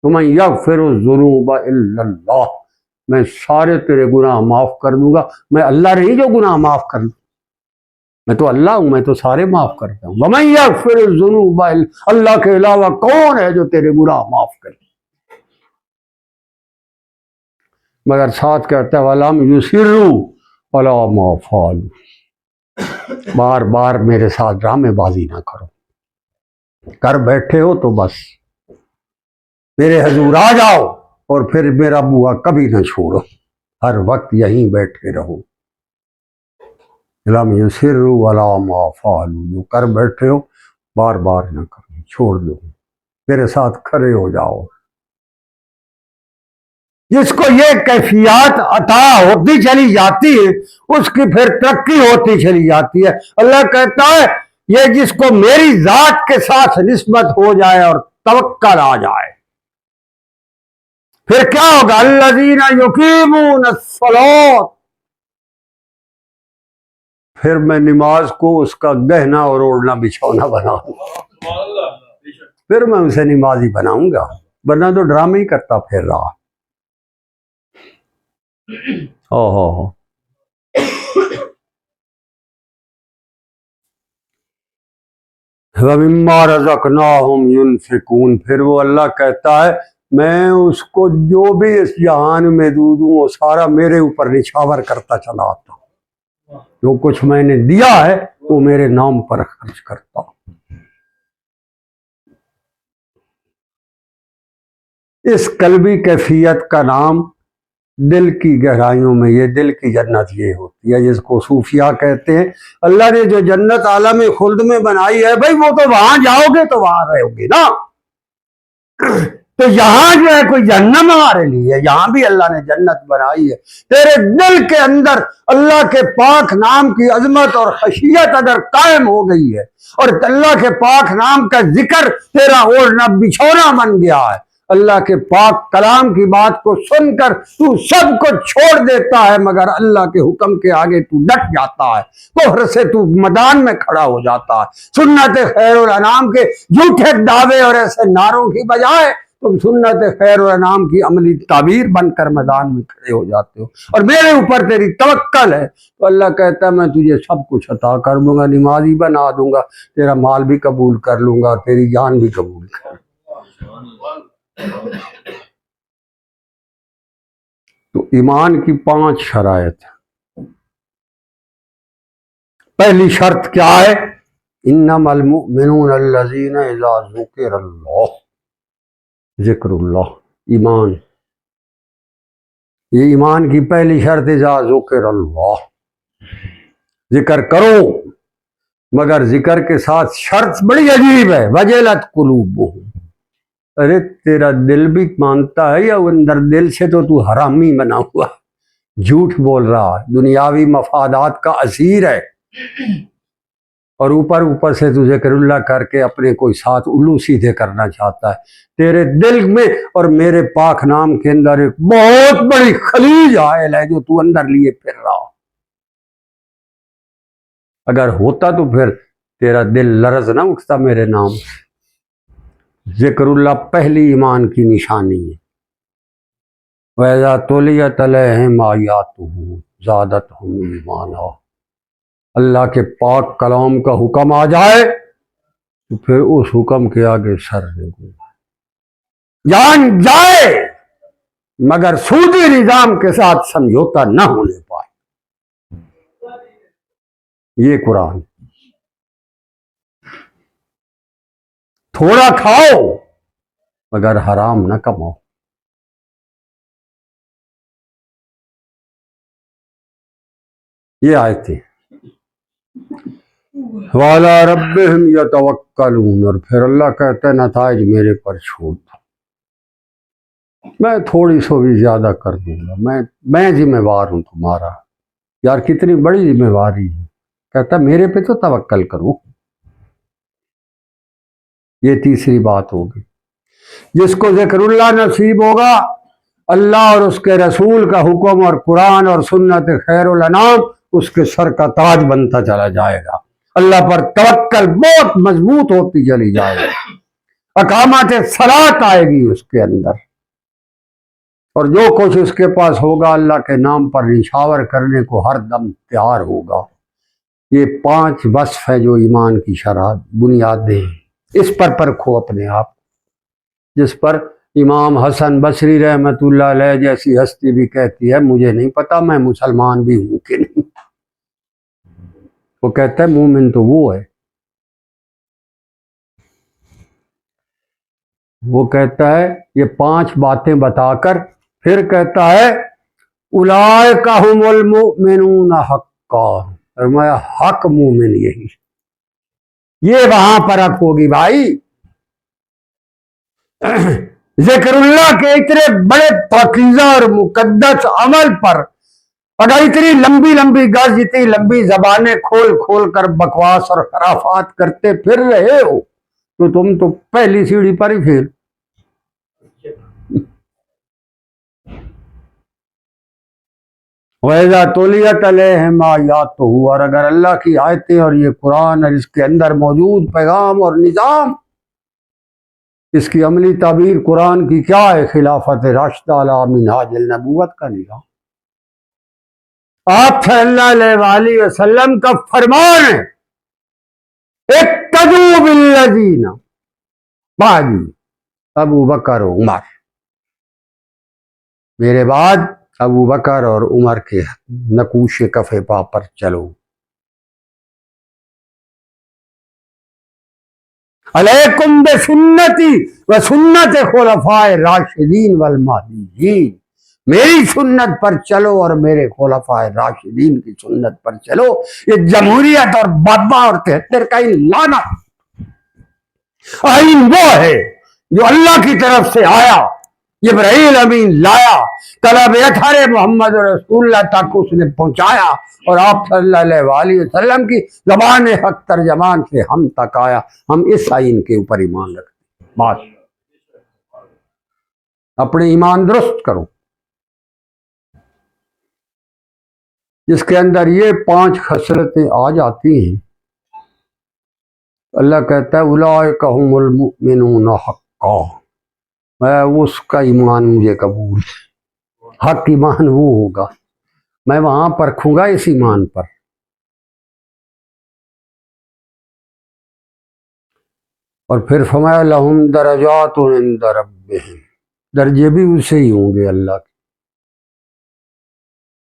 ومن یغفر الذنوب الا اللہ، میں سارے تیرے گناہ معاف کر دوں گا۔ میں اللہ نہیں جو گناہ معاف کر دوں، میں تو اللہ ہوں، میں تو سارے معاف کرتا ہوں۔ ومن یغفر الذنوب، اللہ کے علاوہ کون ہے جو تیرے گناہ معاف کرے؟ مگر ساتھ کہتا ہے وَلَمْ يُصِرُّوا عَلَىٰ مَا فَعَلُوا، بار بار میرے ساتھ ڈرامے بازی نہ کرو، کر بیٹھے ہو تو بس میرے حضور آ جاؤ اور پھر میرا بوا کبھی نہ چھوڑو، ہر وقت یہیں بیٹھے رہو۔ لَمْ يُصِرُّوا عَلَىٰ مَا فَعَلُوا، جو کر بیٹھے ہو بار بار نہ کرو، چھوڑ دو، میرے ساتھ کھڑے ہو جاؤ۔ جس کو یہ کیفیات عطا ہوتی چلی جاتی ہے، اس کی پھر ترقی ہوتی چلی جاتی ہے۔ اللہ کہتا ہے یہ جس کو میری ذات کے ساتھ نسبت ہو جائے اور توکل آ جائے، پھر کیا ہوگا؟ الذین یقیمون الصلاۃ، پھر میں نماز کو اس کا گہنا اور اوڑھنا بچھونا بناؤں گا، پھر میں اسے نمازی بناؤں گا، ورنہ تو ڈرامے ہی کرتا پھر رہا۔ وَمِمَّا رَزَقْنَاهُمْ يُنْفِقُونَ، پھر وہ اللہ کہتا ہے میں اس کو جو بھی اس جہان میں دوں وہ سارا میرے اوپر نچھاور کرتا چلا آتا ہوں، جو کچھ میں نے دیا ہے وہ میرے نام پر خرچ کرتا ہوں۔ اس قلبی کیفیت کا نام دل کی گہرائیوں میں، یہ دل کی جنت یہ ہوتی ہے جس کو صوفیاء کہتے ہیں۔ اللہ نے جو جنت عالم خلد میں بنائی ہے بھائی، وہ تو وہاں جاؤ گے تو وہاں رہو گے نا، تو یہاں جو ہے کوئی جہنم ہمارے لیے، یہاں بھی اللہ نے جنت بنائی ہے۔ تیرے دل کے اندر اللہ کے پاک نام کی عظمت اور خشیت اگر قائم ہو گئی ہے اور اللہ کے پاک نام کا ذکر تیرا اوڑھنا بچھونا بن گیا ہے، اللہ کے پاک کلام کی بات کو سن کر تو سب کو چھوڑ دیتا ہے مگر اللہ کے حکم کے آگے تو ڈٹ جاتا ہے، کفر سے تو میدان میں کھڑا ہو جاتا ہے۔ سنت خیر الانام کے جھوٹے دعوے اور ایسے نعروں کی بجائے تم سنت خیر الانام کی عملی تعبیر بن کر میدان میں کھڑے ہو جاتے ہو، اور میرے اوپر تیری توکل ہے تو اللہ کہتا ہے میں تجھے سب کچھ عطا کر دوں گا، نمازی بنا دوں گا، تیرا مال بھی قبول کر لوں گا، تیری جان بھی قبول کر لوں گا۔ تو ایمان کی 5 شرائط ہیں۔ پہلی شرط کیا ہے؟ انما المؤمنون الذین اذا ذکر اللہ، ذکر اللہ، ایمان، یہ ایمان کی پہلی شرط، اذا ذکر اللہ، ذکر کرو، مگر ذکر کے ساتھ شرط بڑی عجیب ہے، وجلت قلوبہم، ارے تیرا دل بھی مانتا ہے یا اندر دل سے تو حرامی بنا ہوا، جھوٹ بول رہا ہے، دنیاوی مفادات کا اسیر ہے، اور اوپر سے تو ذکر اللہ کر کے اپنے کوئی ساتھ الو سیدھے کرنا چاہتا ہے۔ تیرے دل میں اور میرے پاک نام کے اندر ایک بہت بڑی خلیج حائل ہے جو تو اندر لیے پھر رہا، اگر ہوتا تو پھر تیرا دل لرز نہ اٹھتا میرے نام سے۔ ذکر اللہ پہلی ایمان کی نشانی ہے۔ وَإِذَا تُلِيَتْ عَلَيْهِمْ آيَاتُهُ زَادَتْهُمْ ایمانا، اللہ کے پاک کلام کا حکم آ جائے تو پھر اس حکم کے آگے سر نہیں، جان جائے مگر سودی نظام کے ساتھ سمجھوتا نہ ہونے پائے۔ یہ قرآن، تھوڑا کھاؤ مگر حرام نہ کماؤ، یہ آیتیں والا ربہم یتوکلون، اور پھر اللہ کہتا ہے نتائج میرے پر چھوڑ دو، میں تھوڑی سو بھی زیادہ کر دوں گا، میں ذمہ وار ہوں تمہارا۔ یار کتنی بڑی ذمہ واری ہے، کہتا میرے پہ تو توکل کرو۔ یہ تیسری بات ہوگی۔ جس کو ذکر اللہ نصیب ہوگا، اللہ اور اس کے رسول کا حکم اور قرآن اور سنت خیر الانام اس کے سر کا تاج بنتا چلا جائے گا، اللہ پر توکل بہت مضبوط ہوتی چلی جائے گی، اقامت صلاۃ آئے گی اس کے اندر، اور جو کچھ اس کے پاس ہوگا اللہ کے نام پر نشاور کرنے کو ہر دم تیار ہوگا۔ یہ 5 وصف ہے جو ایمان کی شرح بنیادیں ہیں، اس پر پرکھو اپنے آپ، جس پر امام حسن بصری رحمۃ اللہ علیہ جیسی ہستی بھی کہتی ہے مجھے نہیں پتا میں مسلمان بھی ہوں کہ نہیں۔ وہ کہتا ہے مومن تو وہ ہے، وہ کہتا ہے یہ 5 باتیں بتا کر پھر کہتا ہے اولئک ھم المؤمنون حقا، فرمایا حق مومن یہی، یہ وہاں پرکھ ہوگی بھائی۔ ذکر اللہ کے اتنے بڑے پاکیزہ اور مقدس عمل پر اگر اتنی لمبی لمبی گز، اتنی لمبی زبانیں کھول کھول کر بکواس اور خرافات کرتے پھر رہے ہو تو تم تو پہلی سیڑھی پر ہی پھر۔ وَإِذَا تُلِيَتْ عَلَيْهِمْ آيَاتُهُ، اور اگر اللہ کی آیتیں اور یہ قرآن اور اس کے اندر موجود پیغام اور نظام، اس کی عملی تعبیر قرآن کی کیا ہے؟ خلافت راشدہ علی منہاج النبوت کا نظام، آپ صلی اللہ علیہ وآلہ وسلم کا فرمان ہے اقتدوا بالذین بعدی، ابو بکر و عمر، میرے بعد ابو بکر اور عمر کے نقوش کف پا پر چلو۔ علیکم بسنتی و سنت خلفاء راشدین والمہدیین، میری سنت پر چلو اور میرے خلفاء راشدین کی سنت پر چلو۔ یہ جمہوریت اور بابا اور 73 کا لعنت آئین وہ ہے جو اللہ کی طرف سے آیا، جبرائیل امین لایا، طلب اطہر محمد رسول اللہ تک اس نے پہنچایا، اور آپ صلی اللہ علیہ وآلہ وسلم کی زبان حق ترجمان سے ہم تک آیا، ہم اس آئین کے اوپر ایمان رکھتے ہیں۔ بات اپنے ایمان درست کرو، جس کے اندر یہ 5 خصلتیں آ جاتی ہیں، اللہ کہتا ہے اولئک ھم المؤمنون حقا، میں اس کا ایمان مجھے قبول ہے، حق ایمان وہ ہوگا، میں وہاں پرکھوں گا اس ایمان پر۔ اور پھر فرمایا لہم درجات عند ربہم، درجے بھی اسے ہی ہوں گے اللہ کے۔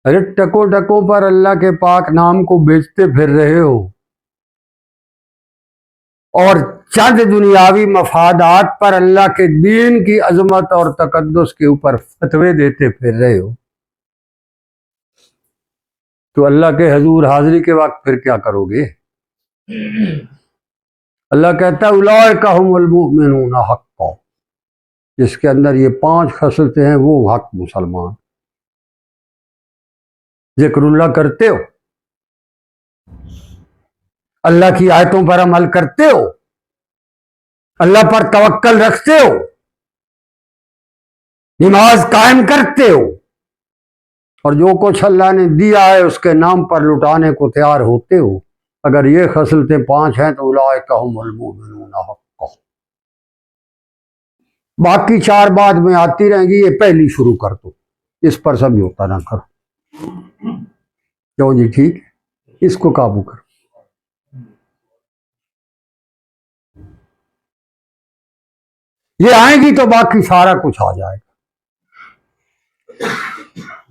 ارے ٹکوں ٹکوں پر اللہ کے پاک نام کو بیچتے پھر رہے ہو، اور چند دنیاوی مفادات پر اللہ کے دین کی عظمت اور تقدس کے اوپر فتوے دیتے پھر رہے ہو، تو اللہ کے حضور حاضری کے وقت پھر کیا کرو گے؟ اللہ کہتا ہے اولئک ھم المؤمنون حقا، جس کے اندر یہ 5 خصلتیں ہیں وہ حق مسلمان۔ ذکر اللہ کرتے ہو، اللہ کی آیتوں پر عمل کرتے ہو، اللہ پر توکل رکھتے ہو، نماز قائم کرتے ہو، اور جو کچھ اللہ نے دیا ہے اس کے نام پر لٹانے کو تیار ہوتے ہو، اگر یہ خصلتیں 5 ہیں تو اولئک ھم المؤمنون حقا۔ باقی 4 بعد میں آتی رہیں گی، یہ پہلی شروع کر دو، اس پر سمجھوتا نہ کرو۔ کیوں جی؟ ٹھیک ہے، اس کو قابو کرو۔ یہ آئیں گی تو باقی سارا کچھ آ جائے گا۔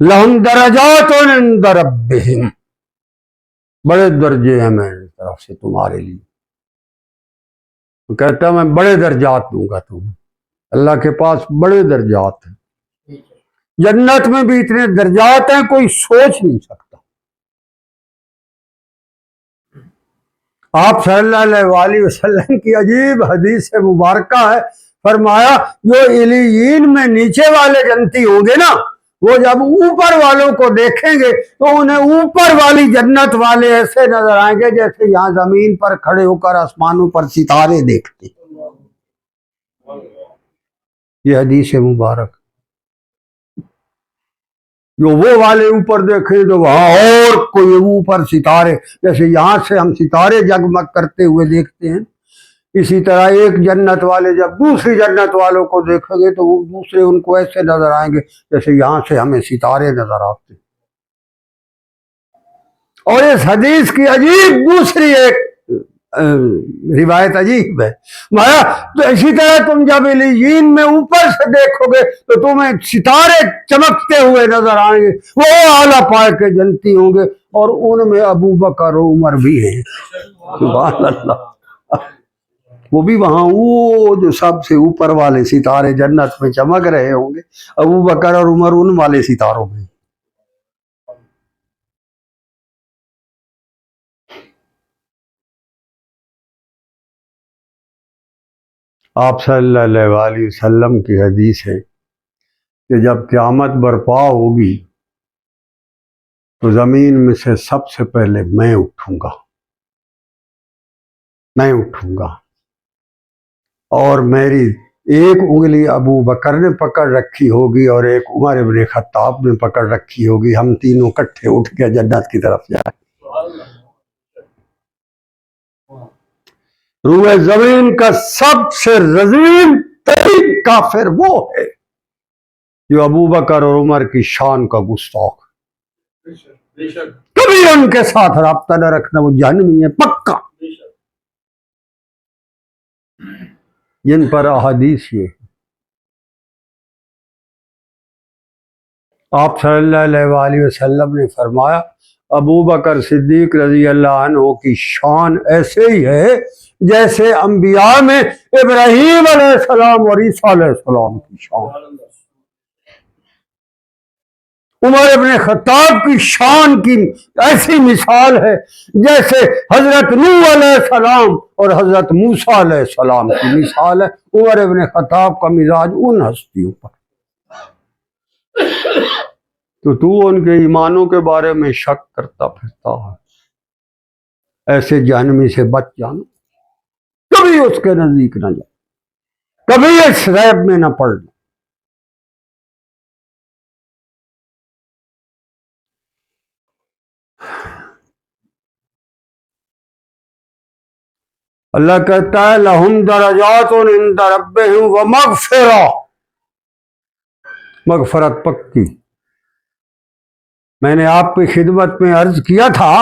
لہم درجات عند ربہم، بڑے درجے ہیں میری طرف سے تمہارے لیے، تو کہتا ہے میں بڑے درجات دوں گا تمہیں، اللہ کے پاس بڑے درجات ہیں، جنت میں بھی اتنے درجات ہیں کوئی سوچ نہیں سکتا۔ آپ صلی اللہ علیہ وسلم کی عجیب حدیث مبارکہ ہے، فرمایا جو علیین میں نیچے والے جنتی ہوں گے نا، وہ جب اوپر والوں کو دیکھیں گے تو انہیں اوپر والی جنت والے ایسے نظر آئیں گے جیسے یہاں زمین پر کھڑے ہو کر آسمانوں پر ستارے دیکھتے۔ یہ حدیث مبارک، جو وہ والے اوپر دیکھیں تو وہاں اور کوئی اوپر ستارے، جیسے یہاں سے ہم ستارے جگمگ کرتے ہوئے دیکھتے ہیں، اسی طرح ایک جنت والے جب دوسری جنت والوں کو دیکھیں گے تو وہ دوسرے ان کو ایسے نظر آئیں گے جیسے یہاں سے ہمیں ستارے نظر آتے ہیں۔ اور اس حدیث کی عجیب دوسری ایک روایت عجیب ہے، تو اسی طرح تم جب علیین میں اوپر سے دیکھو گے تو تمہیں ستارے چمکتے ہوئے نظر آئیں گے، وہ اعلیٰ پائے کے جنتی ہوں گے، اور ان میں ابو بکر و عمر بھی ہیں۔ سبحان اللہ، وہ بھی وہاں وہ جو سب سے اوپر والے ستارے جنت میں چمک رہے ہوں گے، ابو بکر اور عمر ان والے ستاروں میں۔ آپ صلی اللہ علیہ وسلم کی حدیث ہے کہ جب قیامت برپا ہوگی تو زمین میں سے سب سے پہلے میں اٹھوں گا، اور میری ایک انگلی ابو بکر نے پکڑ رکھی ہوگی اور ایک عمر ابن خطاب نے پکڑ رکھی ہوگی، ہم تینوں کٹھے اٹھ کے جنت کی طرف جائیں۔ روئے زمین کا سب سے رذیل ترین کافر وہ ہے جو ابو بکر اور عمر کی شان کا گستاخ، کبھی ان کے ساتھ رابطہ نہ رکھنا، وہ جہنمی ہے پکا۔ جن پر احادیث یہ آپ صلی اللہ علیہ وسلم نے فرمایا ابو بکر صدیق رضی اللہ عنہ کی شان ایسے ہی ہے جیسے انبیاء میں ابراہیم علیہ السلام اور عیسیٰ علیہ السلام کی شان۔ عمر ابن خطاب کی شان کی ایسی مثال ہے جیسے حضرت نوح علیہ السلام اور حضرت موسیٰ علیہ السلام کی مثال ہے۔ عمر ابن خطاب کا مزاج ان ہستیوں پر، تو ان کے ایمانوں کے بارے میں شک کرتا پھرتا ہے، ایسے جہنمی سے بچ جانا، کبھی اس کے نزدیک نہ جانا، کبھی اس ریب میں نہ پڑنا۔ اللہ کہتا ہے لَهُمْ دَرَجَاتٌ عِندَ رَبِّهِمْ وَمَغْفِرَةٌ، مغفرت پکی۔ میں نے آپ کی خدمت میں عرض کیا تھا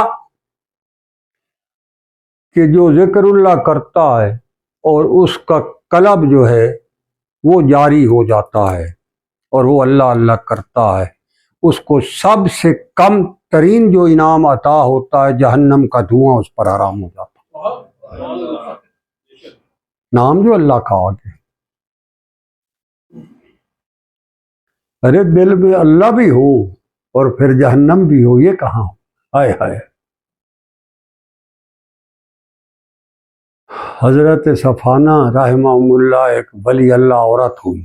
کہ جو ذکر اللہ کرتا ہے اور اس کا قلب جو ہے وہ جاری ہو جاتا ہے اور وہ اللہ اللہ کرتا ہے، اس کو سب سے کم ترین جو انعام عطا ہوتا ہے جہنم کا دھواں اس پر حرام ہو جاتا ہے۔ نام جو اللہ کا آگے، ارے دل میں اللہ بھی ہو اور پھر جہنم بھی ہو، یہ کہاں؟ ہائے ہائے۔ حضرت صفانہ رحمہ اللہ ایک ولی اللہ عورت ہوئی،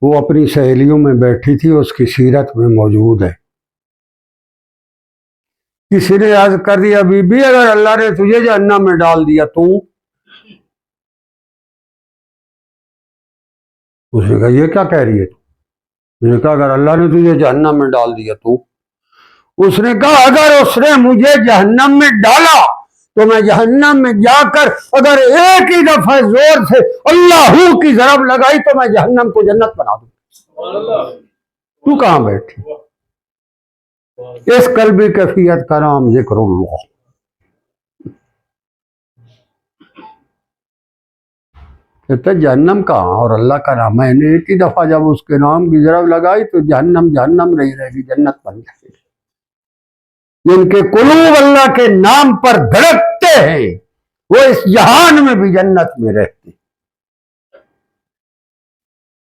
وہ اپنی سہیلیوں میں بیٹھی تھی، اس کی سیرت میں موجود ہے۔ کسی نے عرض کر دیا بی بی اگر اللہ نے تجھے جہنم میں ڈال دیا تو؟ اس نے کہا یہ کیا کہہ رہی ہے تو؟ میں نے کہا اگر اللہ نے تجھے جہنم میں ڈال دیا تو؟ اس نے کہا اگر اس نے مجھے جہنم میں ڈالا تو میں جہنم میں جا کر اگر ایک ہی دفعہ زور سے اللہ کی ضرب لگائی تو میں جہنم کو جنت بنا دوں۔ تو کہاں بیٹھی؟ اس قلبی کیفیت کا نام ذکر اللہ۔ کہتا جہنم کہاں اور اللہ کا نام، میں نے ایک ہی دفعہ جب اس کے نام کی ضرب لگائی تو جہنم جہنم نہیں رہے گی، جنت بن جائے گی۔ جن کے قلوب اللہ کے نام پر دھڑکتے ہیں وہ اس جہان میں بھی جنت میں رہتے ہیں۔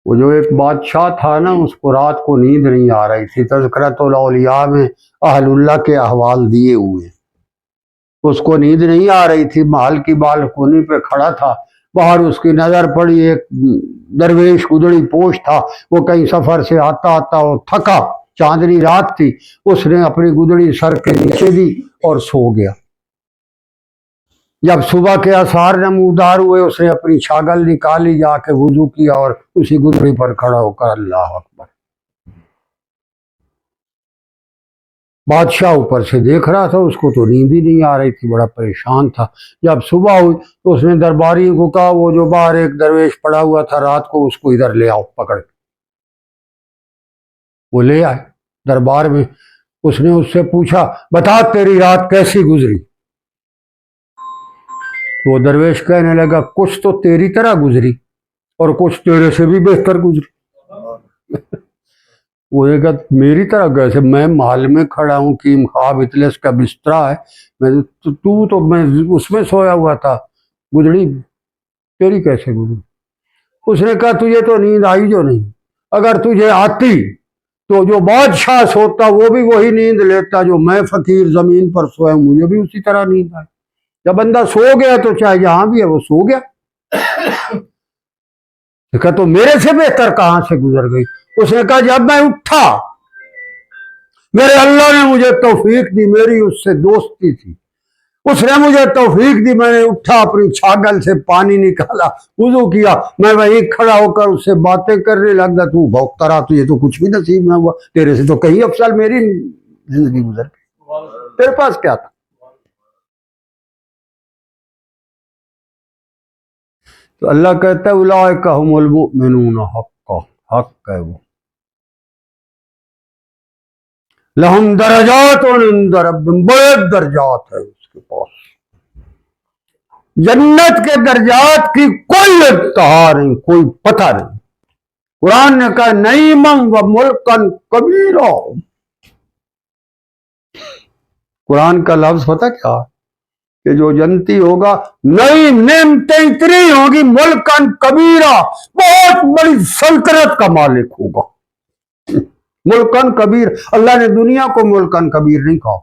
وہ جو ایک بادشاہ تھا نا، اس کو رات کو نیند نہیں آ رہی تھی، تذکرۃ الاولیاء میں اہل اللہ کے احوال دیے ہوئے، اس کو نیند نہیں آ رہی تھی، محل کی بالکنی پہ کھڑا تھا، باہر اس کی نظر پڑی ایک درویش گدڑی پوش تھا، وہ کہیں سفر سے آتا آتا وہ تھکا، چاندنی رات تھی، اس نے اپنی گدڑی سر کے نیچے دی اور سو گیا۔ جب صبح کے آثار نمودار ہوئے، اس نے اپنی چھاگل نکالی، جا کے وضو کیا اور اسی گدڑی پر کھڑا ہو کر اللہ اکبر۔ بادشاہ اوپر سے دیکھ رہا تھا، اس کو تو نیند ہی نہیں آ رہی تھی، بڑا پریشان تھا۔ جب صبح ہوئی تو اس نے درباریوں کو کہا وہ جو باہر ایک درویش پڑا ہوا تھا رات کو، اس کو ادھر لے آؤ پکڑ کے۔ وہ لے آئے دربار میں، اس نے اس سے پوچھا بتا تیری رات کیسی گزری؟ وہ درویش کہنے لگا کچھ تو تیری طرح گزری اور کچھ تیرے سے بھی بہتر گزری۔ وہ یہ کہ میری طرح کیسے؟ میں محل میں کھڑا ہوں، کیم خواب اطلس کا بسترا ہے، میں اس میں سویا ہوا تھا، گزری تیری کیسے گزری؟ اس نے کہا تجھے تو نیند آئی جو نہیں، اگر تجھے آتی تو جو بادشاہ سوتا وہ بھی وہی نیند لیتا جو میں فقیر زمین پر سویا ہوں، مجھے بھی اسی طرح نیند آئی۔ جب بندہ سو گیا تو چاہے جہاں بھی ہے وہ سو گیا۔ کہا تو میرے سے بہتر کہاں سے گزر گئی؟ اس نے کہا جب میں اٹھا میرے اللہ نے مجھے توفیق دی، میری اس سے دوستی تھی، اس نے مجھے توفیق دی، میں نے اٹھا، اپنی چھاگل سے پانی نکالا، وضو کیا، میں وہیں کھڑا ہو کر اس سے باتیں کرنے لگا، تو بھوکتا رہا، تجھے تو کچھ بھی نصیب نہ ہوا، تیرے سے تو کہیں افضل میری زندگی گزر گئی، تیرے پاس کیا تھا؟ تو اللہ کہتا ہے اولئک هم المؤمنون حقا، حق ہے وہ، لہم درجات عند ربہم، بڑے درجات ہے اس کے پاس، جنت کے درجات کی کوئی انتہا نہیں، کوئی پتہ نہیں۔ قرآن نے کہا نعیما و ملکا کبیرا، قرآن کا لفظ پتہ کیا کہ جو جنتی ہوگا نعیم، نعمتیں اتنی ہوگی، ملکن کبیرہ، بہت بڑی سلطنت کا مالک ہوگا۔ ملکن کبیر، اللہ نے دنیا کو ملکن کبیر نہیں کہا،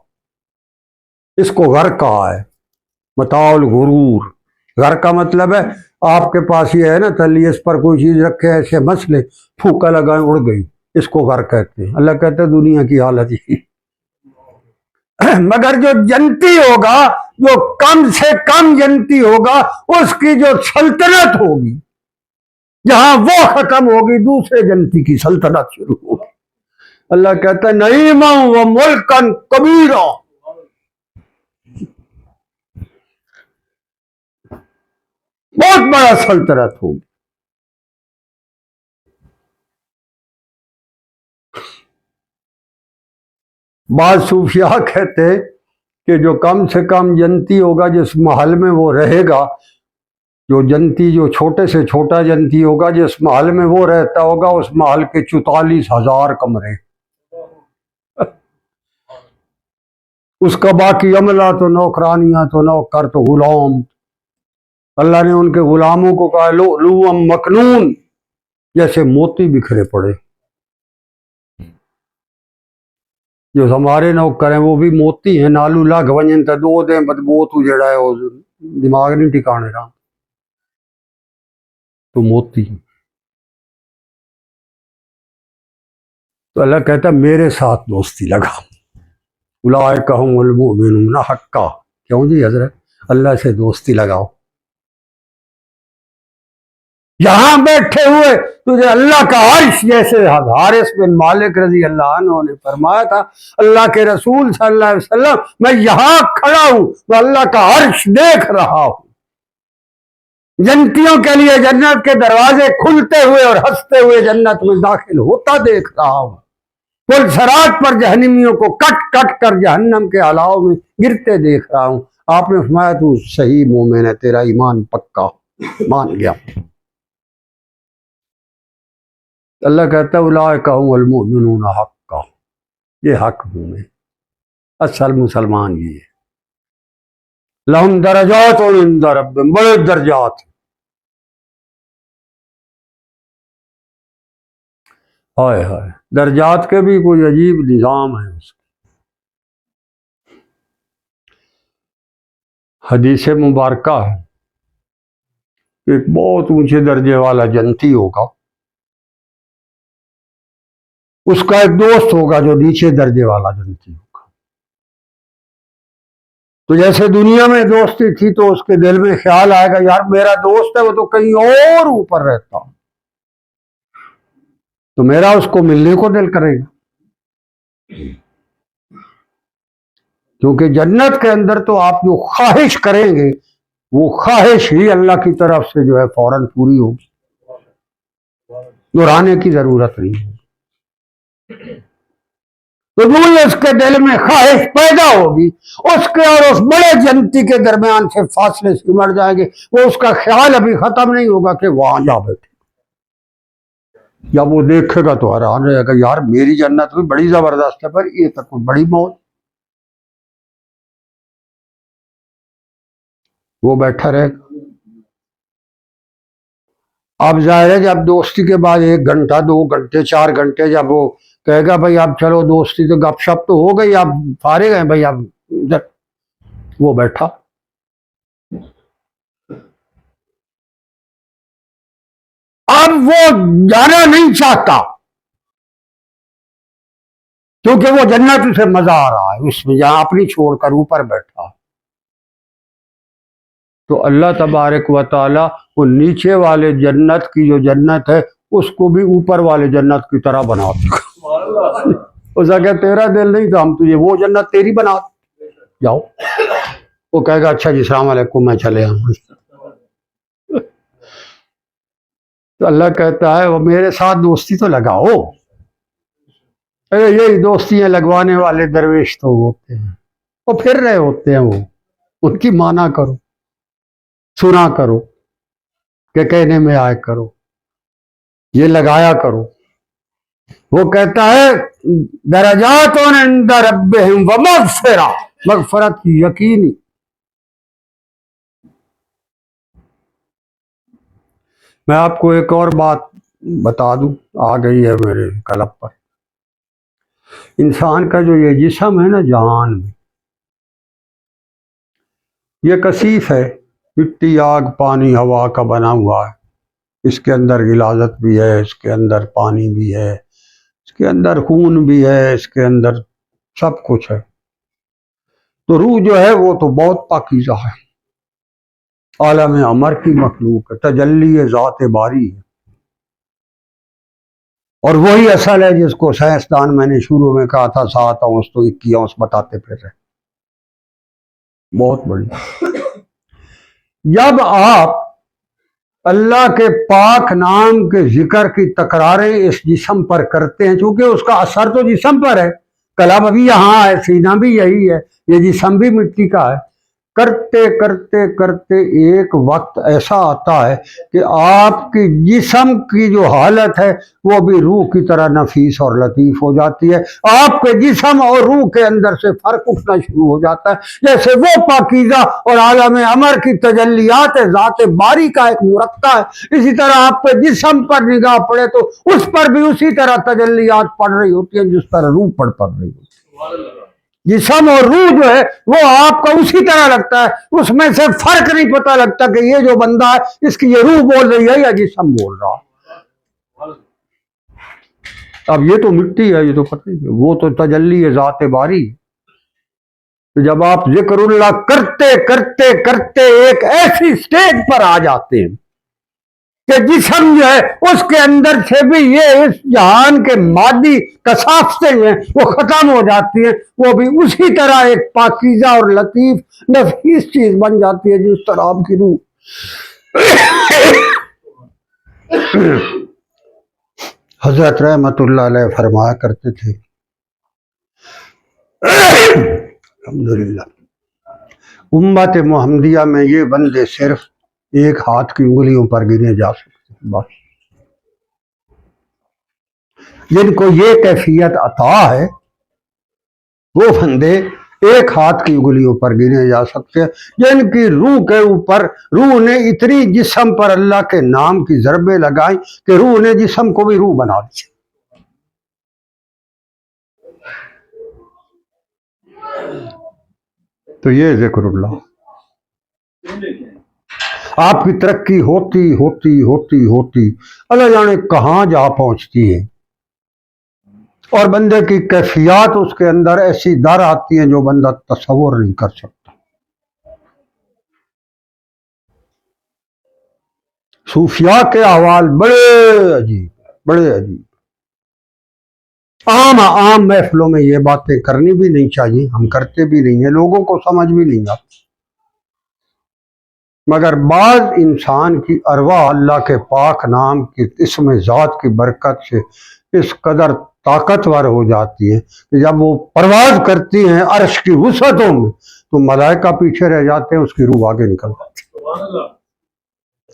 اس کو گھر کہا ہے، متاع الغرور۔ گھر کا مطلب ہے آپ کے پاس یہ ہے نا تلی، اس پر کوئی چیز رکھے ایسے مسئلے، پھوکا لگائیں اڑ گئی، اس کو گھر کہتے ہیں۔ اللہ کہتا ہے دنیا کی حالت ہی مگر جو جنتی ہوگا، جو کم سے کم جنتی ہوگا، اس کی جو سلطنت ہوگی، جہاں وہ ختم ہوگی دوسرے جنتی کی سلطنت شروع ہوگی۔ اللہ کہتا ہے نعیما و ملکن کبیرا، بہت بڑا سلطنت ہوگی۔ بعض صوفیاء کہتے کہ جو کم سے کم جنتی ہوگا، جس محل میں وہ رہے گا، جو جنتی جو چھوٹے سے چھوٹا جنتی ہوگا، جس محل میں وہ رہتا ہوگا، اس محل کے 44,000 کمرے، اس کا باقی عملہ تو نوکرانیاں تو نوکر تو غلام، اللہ نے ان کے غلاموں کو کہا لؤلؤا مکنون، جیسے موتی بکھرے پڑے۔ جو ہمارے نوکر ہیں وہ بھی موتی ہیں، نالو لگ ونجن تا دو دیں بدبو تو جڑا ہے وہ دماغ نہیں ٹھکانے رہا، تو موتی۔ تو اللہ کہتا میرے ساتھ دوستی لگا، اولئک هم المؤمنون حقا۔ کیوں جی حضرت؟ اللہ سے دوستی لگاؤ، یہاں بیٹھے ہوئے تجھے اللہ کا عرش، جیسے حارث بن مالک رضی اللہ عنہ نے فرمایا تھا اللہ کے رسول صلی اللہ علیہ وسلم میں یہاں کھڑا ہوں تو اللہ کا عرش دیکھ رہا ہوں، جنتیوں کے لیے جنت کے دروازے کھلتے ہوئے اور ہنستے ہوئے جنت میں داخل ہوتا دیکھ رہا ہوں، پل صراط پر جہنمیوں کو کٹ کٹ کر جہنم کے الاؤ میں گرتے دیکھ رہا ہوں۔ آپ نے فرمایا تو صحیح مومن ہے، تیرا ایمان پکا، مان گیا۔ اللہ کہتا ہے اولئک هم المؤمنون حقا، یہ حق مومن، اصل مسلمان یہ ہے۔ لہم درجات عند ربہم، بڑے درجات، ہائے ہائے، درجات کے بھی کوئی عجیب نظام ہے اس کا۔ حدیث مبارکہ ہے، ایک بہت اونچے درجے والا جنتی ہوگا، اس کا ایک دوست ہوگا جو نیچے درجے والا جنتی ہوگا۔ تو جیسے دنیا میں دوستی تھی تو اس کے دل میں خیال آئے گا یار میرا دوست ہے وہ تو کہیں اور اوپر رہتا، تو میرا اس کو ملنے کو دل کرے گا، کیونکہ جنت کے اندر تو آپ جو خواہش کریں گے وہ خواہش ہی اللہ کی طرف سے جو ہے فوراً پوری ہوگی، دہرانے کی ضرورت نہیں ہے۔ تو جو اس کے دل میں خواہش پیدا ہوگی، اس کے اور اس بڑے جنتی کے درمیان سے فاصلے سمٹ جائیں گے، وہ اس کا خیال ابھی ختم نہیں ہوگا کہ وہاں جا بیٹھے، جب وہ دیکھے گا تو حیران رہے گا یار میری جنت بھی بڑی زبردست ہے، پر یہ تو کوئی بڑی موت۔ وہ بیٹھا رہے گا۔ اب ظاہر ہے جب دوستی کے بعد 1 گھنٹہ 2 گھنٹے 4 گھنٹے جب وہ کہے گا بھائی اب چلو دوستی تو گپ شپ تو ہو گئی، اب فارغ ہیں بھائی، اب وہ بیٹھا، اب وہ جانا نہیں چاہتا کیونکہ وہ جنت اسے مزہ آ رہا ہے اس میں جہاں اپنی چھوڑ کر اوپر بیٹھا۔ تو اللہ تبارک و تعالی وہ نیچے والے جنت کی جو جنت ہے اس کو بھی اوپر والے جنت کی طرح بنا دے۔ اس کہ تیرا دل نہیں تو ہم تجھے وہ جنت تیری بنا جاؤ۔ وہ کہے گا اچھا جی السلام علیکم میں چلے آؤں۔ تو اللہ کہتا ہے وہ میرے ساتھ دوستی تو لگاؤ۔ یہی دوستیاں لگوانے والے درویش تو ہوتے ہیں، وہ پھر رہے ہوتے ہیں، وہ ان کی مانا کرو، سنا کرو، کہ کہنے میں آئے کرو، یہ لگایا کرو۔ وہ کہتا ہے درجات عند ربہم ومغفرہ، مغفرت یقینی۔ میں آپ کو ایک اور بات بتا دوں، آ گئی ہے میرے قلم پر۔ انسان کا جو یہ جسم ہے نا جہان میں، یہ کثیف ہے، مٹی آگ پانی ہوا کا بنا ہوا ہے۔ اس کے اندر غلاظت بھی ہے، اس کے اندر پانی بھی ہے، اس کے اندر خون بھی ہے، اس کے اندر سب کچھ ہے۔ تو روح جو ہے وہ تو بہت پاکیزہ ہے، عالم امر کی مخلوق ہے، تجلی ذات باری ہے، اور وہی اصل ہے جس کو سائنسدان میں نے شروع میں کہا تھا 7 اونس تو 21 اونس بتاتے پھر رہے، بہت بڑی۔ جب آپ اللہ کے پاک نام کے ذکر کی تکراریں اس جسم پر کرتے ہیں، چونکہ اس کا اثر تو جسم پر ہے، قلب بھی یہاں ہے، سینہ بھی یہی ہے، یہ جسم بھی مٹی کا ہے، کرتے کرتے کرتے ایک وقت ایسا آتا ہے کہ آپ کی جسم کی جو حالت ہے وہ بھی روح کی طرح نفیس اور لطیف ہو جاتی ہے۔ آپ کے جسم اور روح کے اندر سے فرق اٹھنا شروع ہو جاتا ہے، جیسے وہ پاکیزہ اور عالم امر کی تجلیات ذات باری کا ایک مرقع ہے، اسی طرح آپ کے جسم پر نگاہ پڑے تو اس پر بھی اسی طرح تجلیات پڑ رہی ہوتی ہیں جس طرح روح پڑ رہی ہوتی ہے۔ جسم اور روح جو ہے وہ آپ کا اسی طرح لگتا ہے، اس میں سے فرق نہیں پتہ لگتا کہ یہ جو بندہ ہے اس کی یہ روح بول رہی ہے یا جسم بول رہا ہے۔ اب یہ تو مٹی ہے، یہ تو پتہ نہیں، وہ تو تجلی ہے ذات باری۔ تو جب آپ ذکر اللہ کرتے کرتے کرتے ایک ایسی سٹیج پر آ جاتے ہیں کہ جسم جو ہے اس کے اندر سے بھی یہ اس جہان کے مادی کثافتیں ہیں وہ ختم ہو جاتی ہیں، وہ بھی اسی طرح ایک پاکیزہ اور لطیف نفیس چیز بن جاتی ہے جس طرح آپ کی روح۔ حضرت رحمت اللہ علیہ فرمایا کرتے تھے الحمدللہ امت محمدیہ میں یہ بندے صرف ایک ہاتھ کی انگلیوں پر گنے جا سکتے ہیں، بس جن کو یہ کیفیت عطا ہے وہ بندے ایک ہاتھ کی انگلیوں پر گنے جا سکتے ہیں، جن کی روح کے اوپر روح نے اتنی جسم پر اللہ کے نام کی ضربیں لگائی کہ روح نے جسم کو بھی روح بنا دی۔ تو یہ ذکر اللہ آپ کی ترقی ہوتی ہوتی ہوتی ہوتی اللہ جانے کہاں جا پہنچتی ہے، اور بندے کی کیفیات اس کے اندر ایسی در آتی ہیں جو بندہ تصور نہیں کر سکتا۔ صوفیاء کے احوال بڑے عجیب، بڑے عجیب۔ عام محفلوں میں یہ باتیں کرنی بھی نہیں چاہیے، ہم کرتے بھی نہیں ہیں، لوگوں کو سمجھ بھی نہیں آتی، مگر بعض انسان کی ارواح اللہ کے پاک نام کی اسم ذات کی برکت سے اس قدر طاقتور ہو جاتی ہے کہ جب وہ پرواز کرتی ہیں عرش کی وسعتوں میں تو ملائکہ پیچھے رہ جاتے ہیں، اس کی روح آگے نکل جاتی ہے۔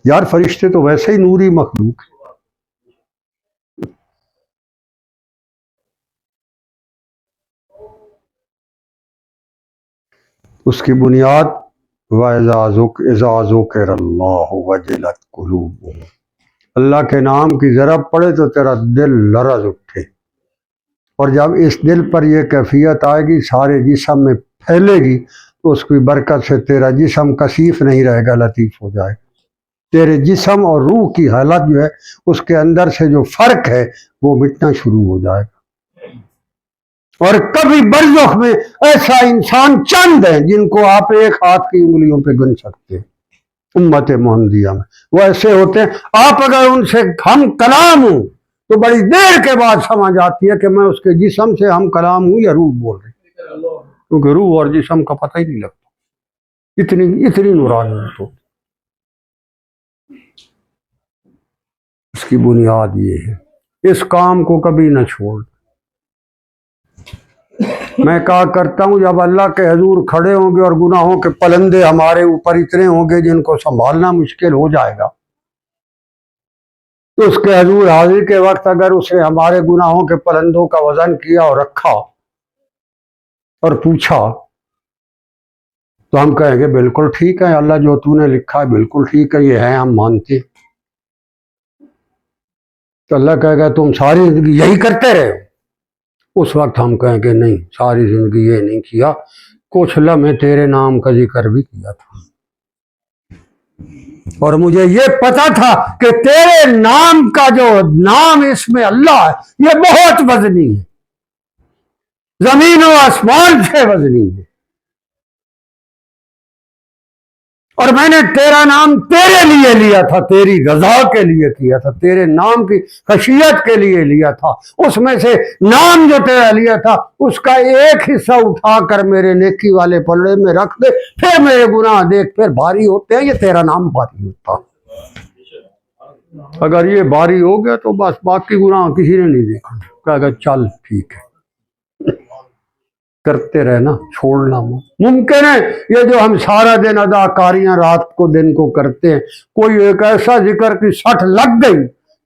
یار فرشتے تو ویسے ہی نوری مخلوق ہے۔ اس کی بنیاد وَإِذَا ذُكِرَ اللَّهُ وَجِلَتْ قُلُوبُهُمْ، اللہ کے نام کی ضرب پڑے تو تیرا دل لرز اٹھے، اور جب اس دل پر یہ کیفیت آئے گی سارے جسم میں پھیلے گی تو اس کی برکت سے تیرا جسم کثیف نہیں رہے گا، لطیف ہو جائے گا۔ تیرے جسم اور روح کی حالت جو ہے اس کے اندر سے جو فرق ہے وہ مٹنا شروع ہو جائے گا۔ اور کبھی برزخ میں ایسا انسان چند ہیں جن کو آپ ایک ہاتھ کی انگلیوں پہ گن سکتے ہیں، امت محمدیہ میں وہ ایسے ہوتے ہیں، آپ اگر ان سے ہم کلام ہوں تو بڑی دیر کے بعد سمجھ آتی ہے کہ میں اس کے جسم سے ہم کلام ہوں یا روح بول رہی، کیونکہ روح اور جسم کا پتہ ہی نہیں لگتا، اتنی نورانیت ہوتی۔ اس کی بنیاد یہ ہے، اس کام کو کبھی نہ چھوڑ۔ میں کہا کرتا ہوں جب اللہ کے حضور کھڑے ہوں گے اور گناہوں کے پلندے ہمارے اوپر اتنے ہوں گے جن کو سنبھالنا مشکل ہو جائے گا، تو اس کے حضور حاضر کے وقت اگر اس نے ہمارے گناہوں کے پلندوں کا وزن کیا اور رکھا اور پوچھا تو ہم کہیں گے بالکل ٹھیک ہے اللہ، جو تو نے لکھا ہے بالکل ٹھیک ہے، یہ ہے، ہم مانتے۔ تو اللہ کہے گا تم ساری زندگی یہی کرتے رہے ہو؟ اس وقت ہم کہیں کہ نہیں، ساری زندگی یہ نہیں کیا، کچھ لمحے تیرے نام کا ذکر بھی کیا تھا، اور مجھے یہ پتا تھا کہ تیرے نام کا جو نام اس میں اللہ ہے یہ بہت وزنی ہے، زمین و آسمان سے وزنی ہے، اور میں نے تیرا نام تیرے لیے لیا تھا، تیری رضا کے لیے کیا تھا، تیرے نام کی خشیت کے لیے لیا تھا، اس میں سے نام جو تیرا لیا تھا اس کا ایک حصہ اٹھا کر میرے نیکی والے پلڑے میں رکھ دے، پھر میرے گناہ دیکھ، پھر بھاری ہوتے ہیں، یہ تیرا نام بھاری ہوتا۔ اگر یہ بھاری ہو گیا تو بس باقی گناہ کسی نے نہیں دیکھا، کہا کہ چل ٹھیک ہے، کرتے رہنا، چھوڑنا ممکن ہے۔ یہ جو ہم سارا دن اداکاریاں رات کو دن کو کرتے ہیں، کوئی ایک ایسا ذکر کی سٹ لگ گئی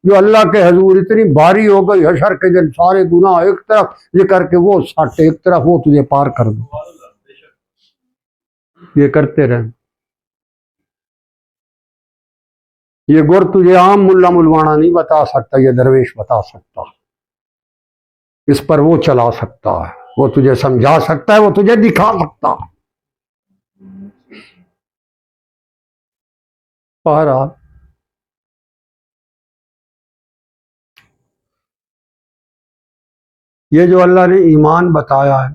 جو اللہ کے حضور اتنی بھاری ہو گئی، حشر کے دن سارے گناہ ایک طرف ذکر کے وہ سٹ ایک طرف، وہ تجھے پار کر دو۔ یہ کرتے رہنا، یہ گر تجھے عام ملا ملوانا نہیں بتا سکتا، یہ درویش بتا سکتا، اس پر وہ چلا سکتا ہے، وہ تجھے سمجھا سکتا ہے، وہ تجھے دکھا سکتا۔ بہرحال یہ جو اللہ نے ایمان بتایا ہے،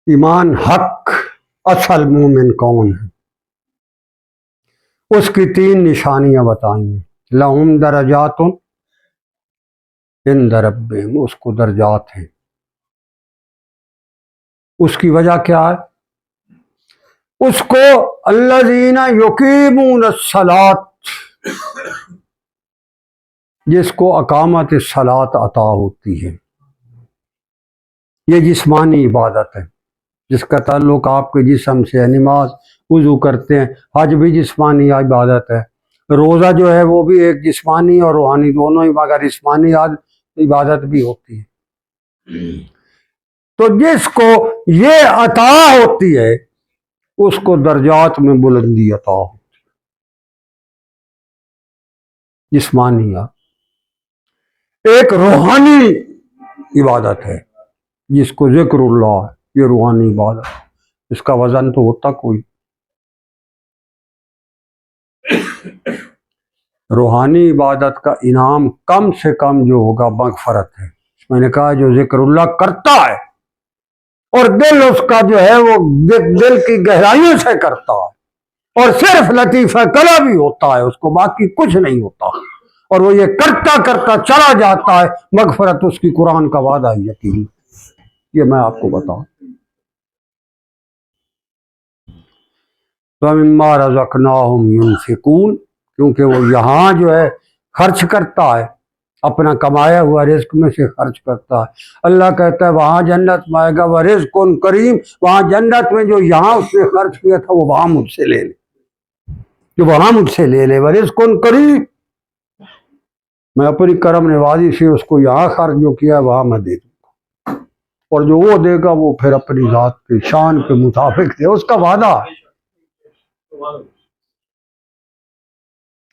ایمان حق اصل مومن کون ہے، اس کی 3 نشانیاں بتائیں گے۔ لہم درجات عند ربہم، اس کو درجات ہیں، اس کی وجہ کیا ہے؟ اس کو الذین یقیمون الصلاۃ، جس کو اقامت الصلاۃ عطا ہوتی ہے، یہ جسمانی عبادت ہے جس کا تعلق آپ کے جسم سے ہے، نماز وضو کرتے ہیں، حج بھی جسمانی عبادت ہے، روزہ جو ہے وہ بھی ایک جسمانی اور روحانی دونوں ہی، مگر جسمانی عبادت بھی ہوتی ہے۔ تو جس کو یہ عطا ہوتی ہے اس کو درجات میں بلندی عطا ہوتی ہے، جسمانی ایک روحانی عبادت ہے جس کو ذکر اللہ ہے، یہ روحانی عبادت، اس کا وزن تو ہوتا کوئی روحانی عبادت کا انعام کم سے کم جو ہوگا مغفرت ہے. میں نے کہا جو ذکر اللہ کرتا ہے اور دل اس کا جو ہے وہ دل کی گہرائیوں سے کرتا ہے اور صرف لطیفہ کلا بھی ہوتا ہے، اس کو باقی کچھ نہیں ہوتا، اور وہ یہ کرتا کرتا چلا جاتا ہے، مغفرت اس کی قرآن کا وعدہ ہے یقین. یہ میں آپ کو بتاؤں. وَمِمَّا رَزَقْنَاهُمْ يُنْفِقُونَ، کیونکہ وہ یہاں جو ہے خرچ کرتا ہے، اپنا کمایا ہوا رزق میں سے خرچ کرتا ہے. اللہ کہتا ہے وہاں جنت میں آئے گا وَرِزْقٌ کریم، وہاں جنت میں جو یہاں اس نے خرچ کیا تھا وہ وہاں مجھ سے لے لے، جو وہاں مجھ سے لے لے. وَرِزْقٌ کریم، میں اپنی کرم نوازی سے اس کو یہاں خرچ جو کیا ہے وہاں میں دے دوں گا، اور جو وہ دے گا وہ پھر اپنی ذات کی شان کے مطابق دے، اس کا وعدہ ہے.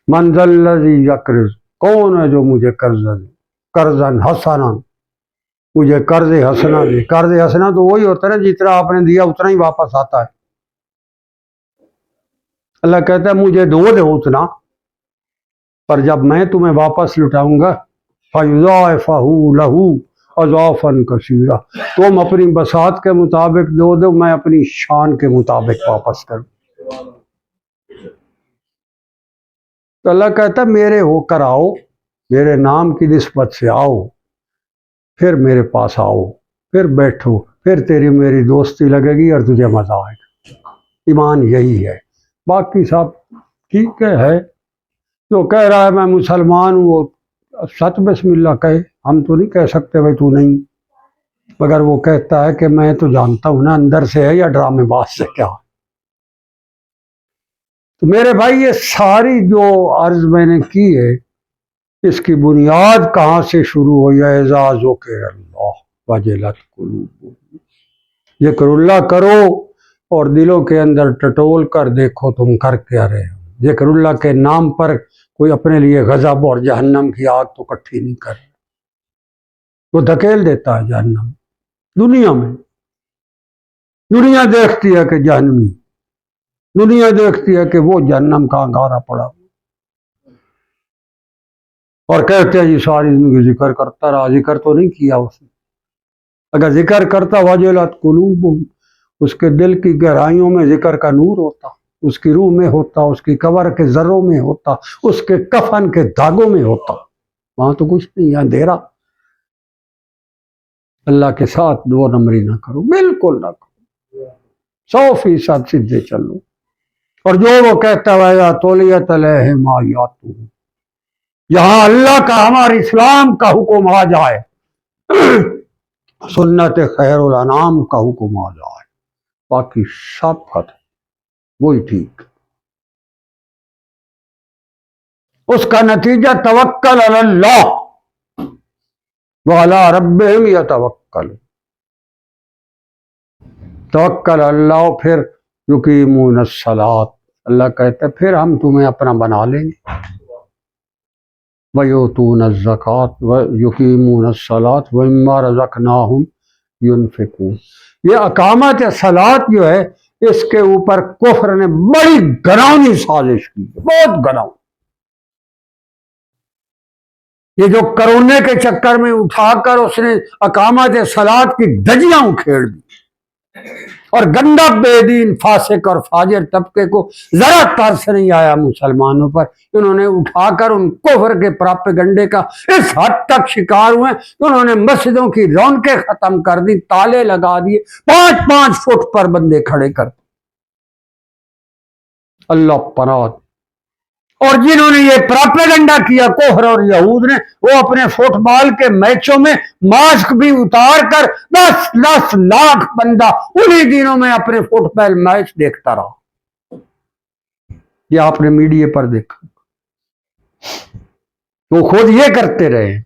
من ذا الذی یقرض، کون ہے جو مجھے قرض دے، قرضاً حسنا، مجھے قرض حسنا دے. قرض حسنا تو وہی ہوتا ہے جتنا آپ نے دیا اتنا ہی واپس آتا ہے. اللہ کہتا ہے مجھے دو اتنا، پر جب میں تمہیں واپس لٹاؤں گا فَيُضَاعِفَهُ لَهُ اضعافاً کثیرا، تم اپنی بساط کے مطابق دو، میں اپنی شان کے مطابق واپس کروں. تو اللہ کہتا ہے میرے ہو کر آؤ، میرے نام کی نسبت سے آؤ، پھر میرے پاس آؤ، پھر بیٹھو، پھر تیری میری دوستی لگے گی اور تجھے مزہ آئے گا. ایمان یہی ہے. باقی سب ٹھیک ہے، جو کہہ رہا ہے میں مسلمان ہوں وہ سچ بسم اللہ کہے، ہم تو نہیں کہہ سکتے بھائی تو نہیں، مگر وہ کہتا ہے کہ میں تو جانتا ہوں نا اندر سے ہے یا ڈرامے باز سے کیا. تو میرے بھائی یہ ساری جو عرض میں نے کی ہے اس کی بنیاد کہاں سے شروع ہوئی ہے؟ اذا ذکر اللہ وجلت قلوبہم، ذکر اللہ کرو اور دلوں کے اندر ٹٹول کر دیکھو تم کر کیا رہے ہو. ذکر اللہ کے نام پر کوئی اپنے لیے غضب اور جہنم کی آگ تو اکٹھی نہیں کر، وہ دھکیل دیتا ہے جہنم. دنیا میں دنیا دیکھتی ہے کہ جہنمی، دنیا دیکھتی ہے کہ وہ جہنم کا انگارہ پڑا، اور کہتے ہیں جی ساری زندگی ذکر کرتا رہا. ذکر تو نہیں کیا اس نے. اگر ذکر کرتا وجلت قلوبہم، اس کے دل کی گہرائیوں میں ذکر کا نور ہوتا، اس کی روح میں ہوتا، اس کی قبر کے ذروں میں ہوتا، اس کے کفن کے دھاگوں میں ہوتا. وہاں تو کچھ نہیں، یہاں اندھیرا. اللہ کے ساتھ دو نمبری نہ کرو، بالکل نہ کرو، 100% سیدھے چلو. اور جو وہ کہتا ہے تولیت علیہم آیاتہ، یہاں اللہ کا ہمارے اسلام کا حکم آ جائے، سنت خیر الانام کا حکم آ جائے، باقی سب ختم، وہی ٹھیک. اس کا نتیجہ توکل علی اللہ وعلی ربہم یتوکل، توکل اللہ. پھر یقیمون الصلاۃ، اللہ کہتا ہے پھر ہم تمہیں اپنا بنا لیں گے. وَيُؤْتُونَ الزَّكَاةَ وَيُقِيمُونَ الصَّلَاةَ وَمِمَّا رَزَقْنَاهُمْ يُنْفِقُونَ. یہ اقامت صلاۃ جو ہے اس کے اوپر کفر نے بڑی گراؤنی سازش کی، بہت گراؤں. یہ جو کرونے کے چکر میں اٹھا کر اس نے اقامت صلاۃ کی دھجیاں اکھیڑ دی، اور گندا بے دین فاسق اور فاجر طبقے کو ذرا ترس نہیں آیا مسلمانوں پر. انہوں نے اٹھا کر ان کفر کے پراپیگنڈے کا اس حد تک شکار ہوئے کہ انہوں نے مسجدوں کی رونقیں ختم کر دی، تالے لگا دیے، 5-5 فٹ پر بندے کھڑے کر. اللہ پناہ. اور جنہوں نے یہ پراپیگنڈا کیا کفر اور یہود نے، وہ اپنے فٹ بال کے میچوں میں ماسک بھی اتار کر 10-10 لاکھ بندہ انہی دنوں میں اپنے فٹ بال میچ دیکھتا رہا. یہ آپ نے میڈیا پر دیکھا. وہ خود یہ کرتے رہے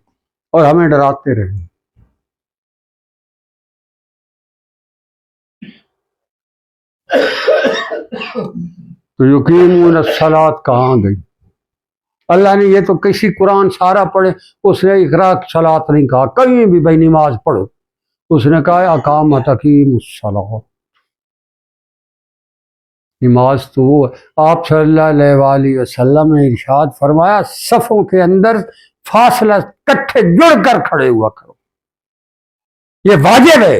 اور ہمیں ڈراتے رہے. تو یقیمون الصلاۃ کہاں گئی؟ اللہ نے یہ تو کسی قرآن سارا پڑھے، اس نے اقرا صلاۃ نہیں کہا کہیں بھی بھائی نماز پڑھو. اس نے کہا اقامت اقیم الصلاۃ. نماز تو وہ آپ صلی اللہ علیہ وآلہ وسلم نے ارشاد فرمایا صفوں کے اندر فاصلہ کٹھے جڑ کر کھڑے ہوا کرو، یہ واجب ہے۔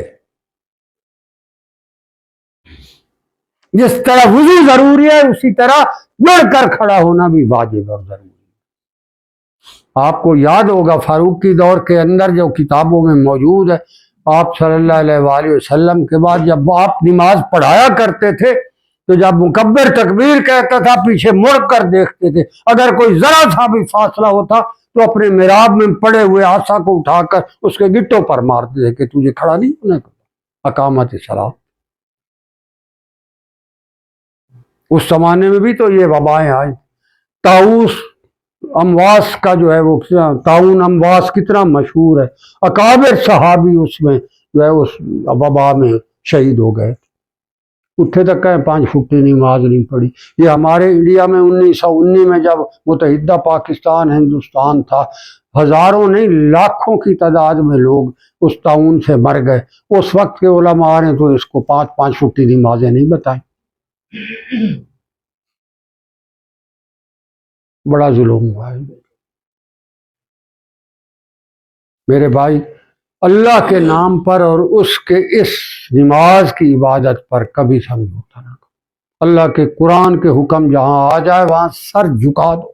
جس طرح وضو ضروری ہے اسی طرح جڑ کر کھڑا ہونا بھی واجب اور ضروری ہے۔ آپ کو یاد ہوگا فاروقی دور کے اندر جو کتابوں میں موجود ہے، آپ صلی اللہ علیہ وآلہ وسلم کے بعد جب آپ نماز پڑھایا کرتے تھے تو جب مکبر تکبیر کہتا تھا پیچھے مڑ کر دیکھتے تھے، اگر کوئی ذرا سا بھی فاصلہ ہوتا تو اپنے محراب میں پڑے ہوئے عصا کو اٹھا کر اس کے گٹوں پر مارتے تھے کہ تجھے کھڑا نہیں ہونا، اقامت صلاۃ۔ اس زمانے میں بھی تو یہ وبائیں آئی، طاؤس امواس کا جو ہے وہ طاعون امواس کتنا مشہور ہے، اکابر صحابی اس میں جو ہے اس وبا میں شہید ہو گئے، اٹھے تک کہیں 5 فٹ نماز نہیں پڑھی۔ یہ ہمارے انڈیا میں 1919 میں جب متحدہ پاکستان ہندوستان تھا، ہزاروں نہیں لاکھوں کی تعداد میں لوگ اس طاعون سے مر گئے۔ اس وقت کے علماء نے تو اس کو 5 فٹ نمازیں نہیں بتائیں۔ بڑا ظلم ہوا ہے میرے بھائی۔ اللہ کے نام پر اور اس کے اس نماز کی عبادت پر کبھی سمجھوتا نہ کرو۔ اللہ کے قرآن کے حکم جہاں آ جائے وہاں سر جھکا دو۔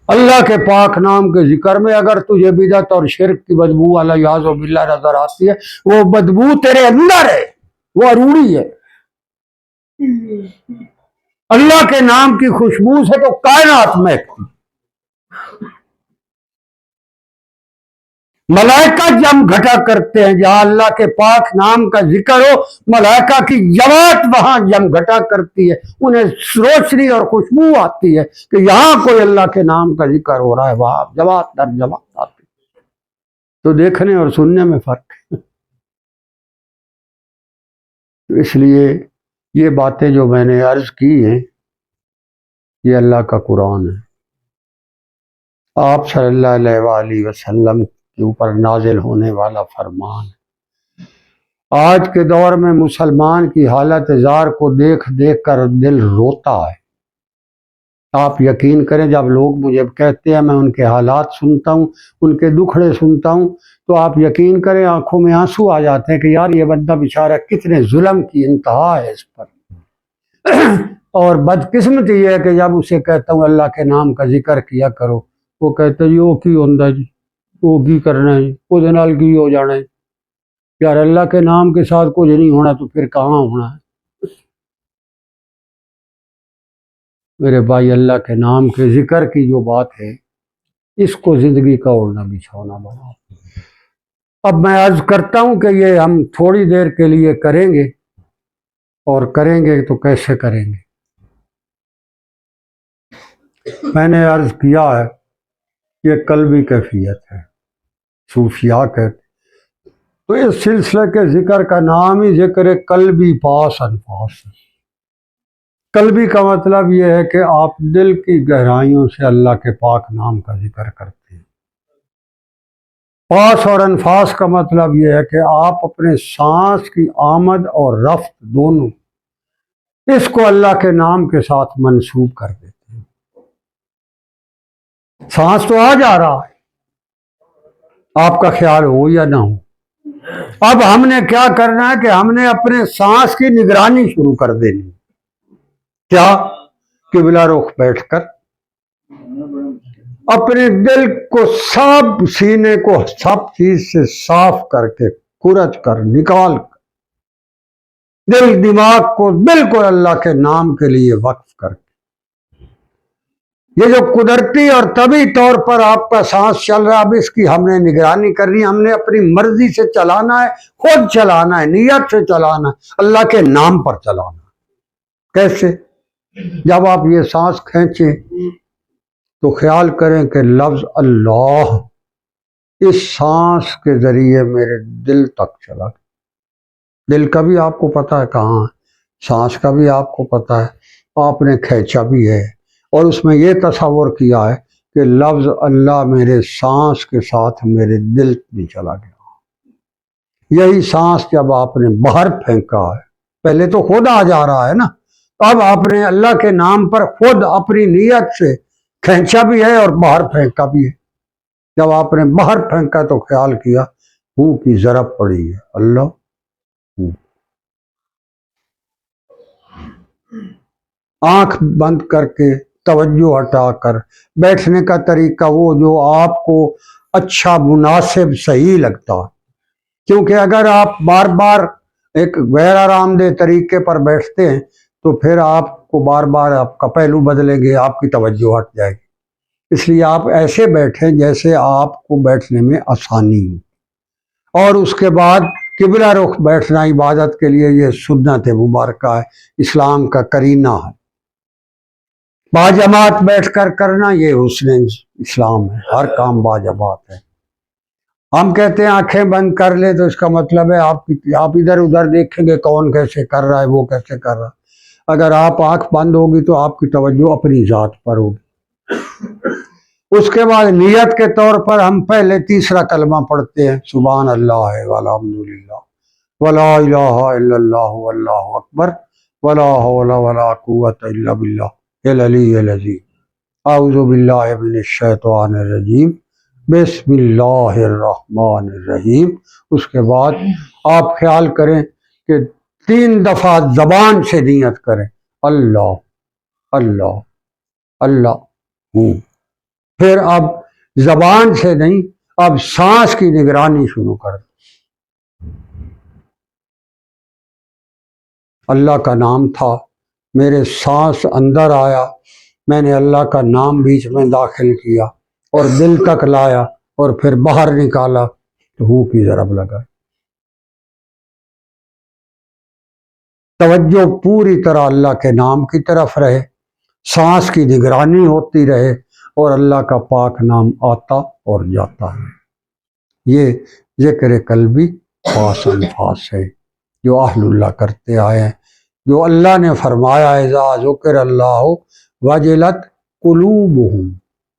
اللہ کے پاک نام کے ذکر میں اگر تجھے بدعت اور شرک کی بدبو الیاذ باللہ نظر آتی ہے، وہ بدبو تیرے اندر ہے، وہ اروڑی ہے۔ اللہ کے نام کی خوشبو سے تو کائنات مہکتی۔ ملائکہ جم گھٹا کرتے ہیں، جہاں اللہ کے پاک نام کا ذکر ہو ملائکہ کی جماعت وہاں جم گھٹا کرتی ہے، انہیں روشنی اور خوشبو آتی ہے کہ یہاں کوئی اللہ کے نام کا ذکر ہو رہا ہے، وہاں جماعت در جماعت آتی ہے۔ تو دیکھنے اور سننے میں فرق ہے۔ اس لیے یہ باتیں جو میں نے عرض کی ہیں یہ اللہ کا قرآن ہے، آپ صلی اللہ علیہ وآلہ وسلم کے اوپر نازل ہونے والا فرمان ہے۔ آج کے دور میں مسلمان کی حالت زار کو دیکھ دیکھ کر دل روتا ہے۔ آپ یقین کریں جب لوگ مجھے کہتے ہیں میں ان کے حالات سنتا ہوں، ان کے دکھڑے سنتا ہوں، تو آپ یقین کریں آنکھوں میں آنسو آ جاتے ہیں کہ یار یہ بندہ بیچارہ کتنے ظلم کی انتہا ہے اس پر۔ اور بدقسمتی یہ ہے کہ جب اسے کہتا ہوں اللہ کے نام کا ذکر کیا کرو، وہ کہتے ہیں وہ کی ہوتا جی، وہ کی کرنا ہے، وہ نال کی ہو جانا ہے۔ یار اللہ کے نام کے ساتھ کچھ نہیں ہونا تو پھر کہاں ہونا ہے؟ میرے بھائی اللہ کے نام کے ذکر کی جو بات ہے اس کو زندگی کا اوڑھنا بچھونا بنا۔ اب میں عرض کرتا ہوں کہ یہ ہم تھوڑی دیر کے لیے کریں گے، اور کریں گے تو کیسے کریں گے؟ میں نے عرض کیا ہے یہ قلبی کیفیت ہے، صوفیاء کہتے، تو اس سلسلے کے ذکر کا نام ہی ذکر قلبی پاس انفاس ہے۔ قلبی کا مطلب یہ ہے کہ آپ دل کی گہرائیوں سے اللہ کے پاک نام کا ذکر کرتے ہیں۔ پاس اور انفاس کا مطلب یہ ہے کہ آپ اپنے سانس کی آمد اور رفت دونوں اس کو اللہ کے نام کے ساتھ منسوب کر دیتے ہیں۔ سانس تو آ جا رہا ہے، آپ کا خیال ہو یا نہ ہو، اب ہم نے کیا کرنا ہے کہ ہم نے اپنے سانس کی نگرانی شروع کر دینی۔ کیا؟ قبلہ رخ بیٹھ کر اپنے دل کو سب سینے کو سب چیز سے صاف کر کے کھرچ کر نکال کر دل دماغ کو بالکل اللہ کے نام کے لیے وقف کر کے یہ جو قدرتی اور طبعی طور پر آپ کا سانس چل رہا ہے اب اس کی ہم نے نگرانی کرنی ہے، ہم نے اپنی مرضی سے چلانا ہے، خود چلانا ہے، نیت سے چلانا ہے، اللہ کے نام پر چلانا ہے۔ کیسے؟ جب آپ یہ سانس کھینچیں تو خیال کریں کہ لفظ اللہ اس سانس کے ذریعے میرے دل تک چلا گیا۔ دل کا بھی آپ کو پتا ہے کہاں ہے، سانس کا بھی آپ کو پتا ہے، آپ نے کھینچا بھی ہے، اور اس میں یہ تصور کیا ہے کہ لفظ اللہ میرے سانس کے ساتھ میرے دل میں چلا گیا۔ یہی سانس جب آپ نے باہر پھینکا ہے، پہلے تو خود آ جا رہا ہے نا، اب آپ نے اللہ کے نام پر خود اپنی نیت سے کھینچا بھی ہے اور باہر پھینکا بھی ہے۔ جب آپ نے باہر پھینکا تو خیال کیا ہو کی ضرب پڑی ہے، اللہ ہو۔ آنکھ بند کر کے توجہ ہٹا کر بیٹھنے کا طریقہ وہ جو آپ کو اچھا، مناسب، صحیح لگتا ہے، کیونکہ اگر آپ بار بار ایک غیر آرام دہ طریقے پر بیٹھتے ہیں تو پھر آپ کو بار بار آپ کا پہلو بدلیں گے، آپ کی توجہ ہٹ جائے گی۔ اس لیے آپ ایسے بیٹھیں جیسے آپ کو بیٹھنے میں آسانی ہو، اور اس کے بعد قبلہ رخ بیٹھنا عبادت کے لیے یہ سنت مبارکہ ہے، اسلام کا کرینہ ہے۔ باجماعت بیٹھ کر کرنا یہ حسن اسلام ہے، ہر کام باجماعت ہے۔ ہم کہتے ہیں آنکھیں بند کر لے تو اس کا مطلب ہے آپ ادھر ادھر دیکھیں گے کون کیسے کر رہا ہے، وہ کیسے کر رہا ہے۔ اگر آپ آنکھ بند ہوگی تو آپ کی توجہ اپنی ذات پر ہوگی۔ اس کے بعد نیت کے طور پر ہم پہلے تیسرا کلمہ پڑھتے ہیں، سبحان اللہ والحمدللہ ولا الہ الا اللہ واللہ اکبر ولا حول ولا قوت الا باللہ العلی العظیم، اعوذ باللہ من الشیطان الرجیم، بسم اللہ الرحمن الرحیم۔ اس کے بعد آپ خیال کریں کہ 3 دفعہ زبان سے نیت کریں، اللہ اللہ اللہ ہوں۔ پھر اب زبان سے نہیں، اب سانس کی نگرانی شروع کر دیں۔ اللہ کا نام تھا، میرے سانس اندر آیا، میں نے اللہ کا نام بیچ میں داخل کیا اور دل تک لایا اور پھر باہر نکالا تو ہو کی ضرب لگا۔ توجہ پوری طرح اللہ کے نام کی طرف رہے، سانس کی نگرانی ہوتی رہے اور اللہ کا پاک نام آتا اور جاتا ہے۔ یہ ذکر قلبی خاص الفاظ ہے جو اہل اللہ کرتے آئے ہیں، جو اللہ نے فرمایا اذا ذکر اللہ وجلت قلوبہم،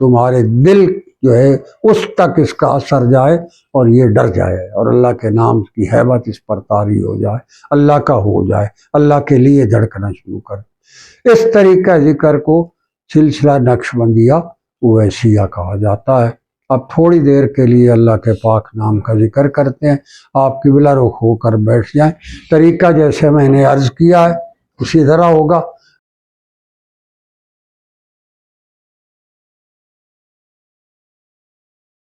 تمہارے دل جو ہے اس تک اس کا اثر جائے اور یہ ڈر جائے اور اللہ کے نام کی ہیبت اس پر طاری ہو جائے، اللہ کا ہو جائے، اللہ کے لیے دھڑکنا شروع کر۔ اس طریقہ ذکر کو سلسلہ نقش بندیہ اویسیہ کہا جاتا ہے۔ اب تھوڑی دیر کے لیے اللہ کے پاک نام کا ذکر کرتے ہیں، آپ قبلہ رخ ہو کر بیٹھ جائیں، طریقہ جیسے میں نے عرض کیا ہے اسی طرح ہوگا۔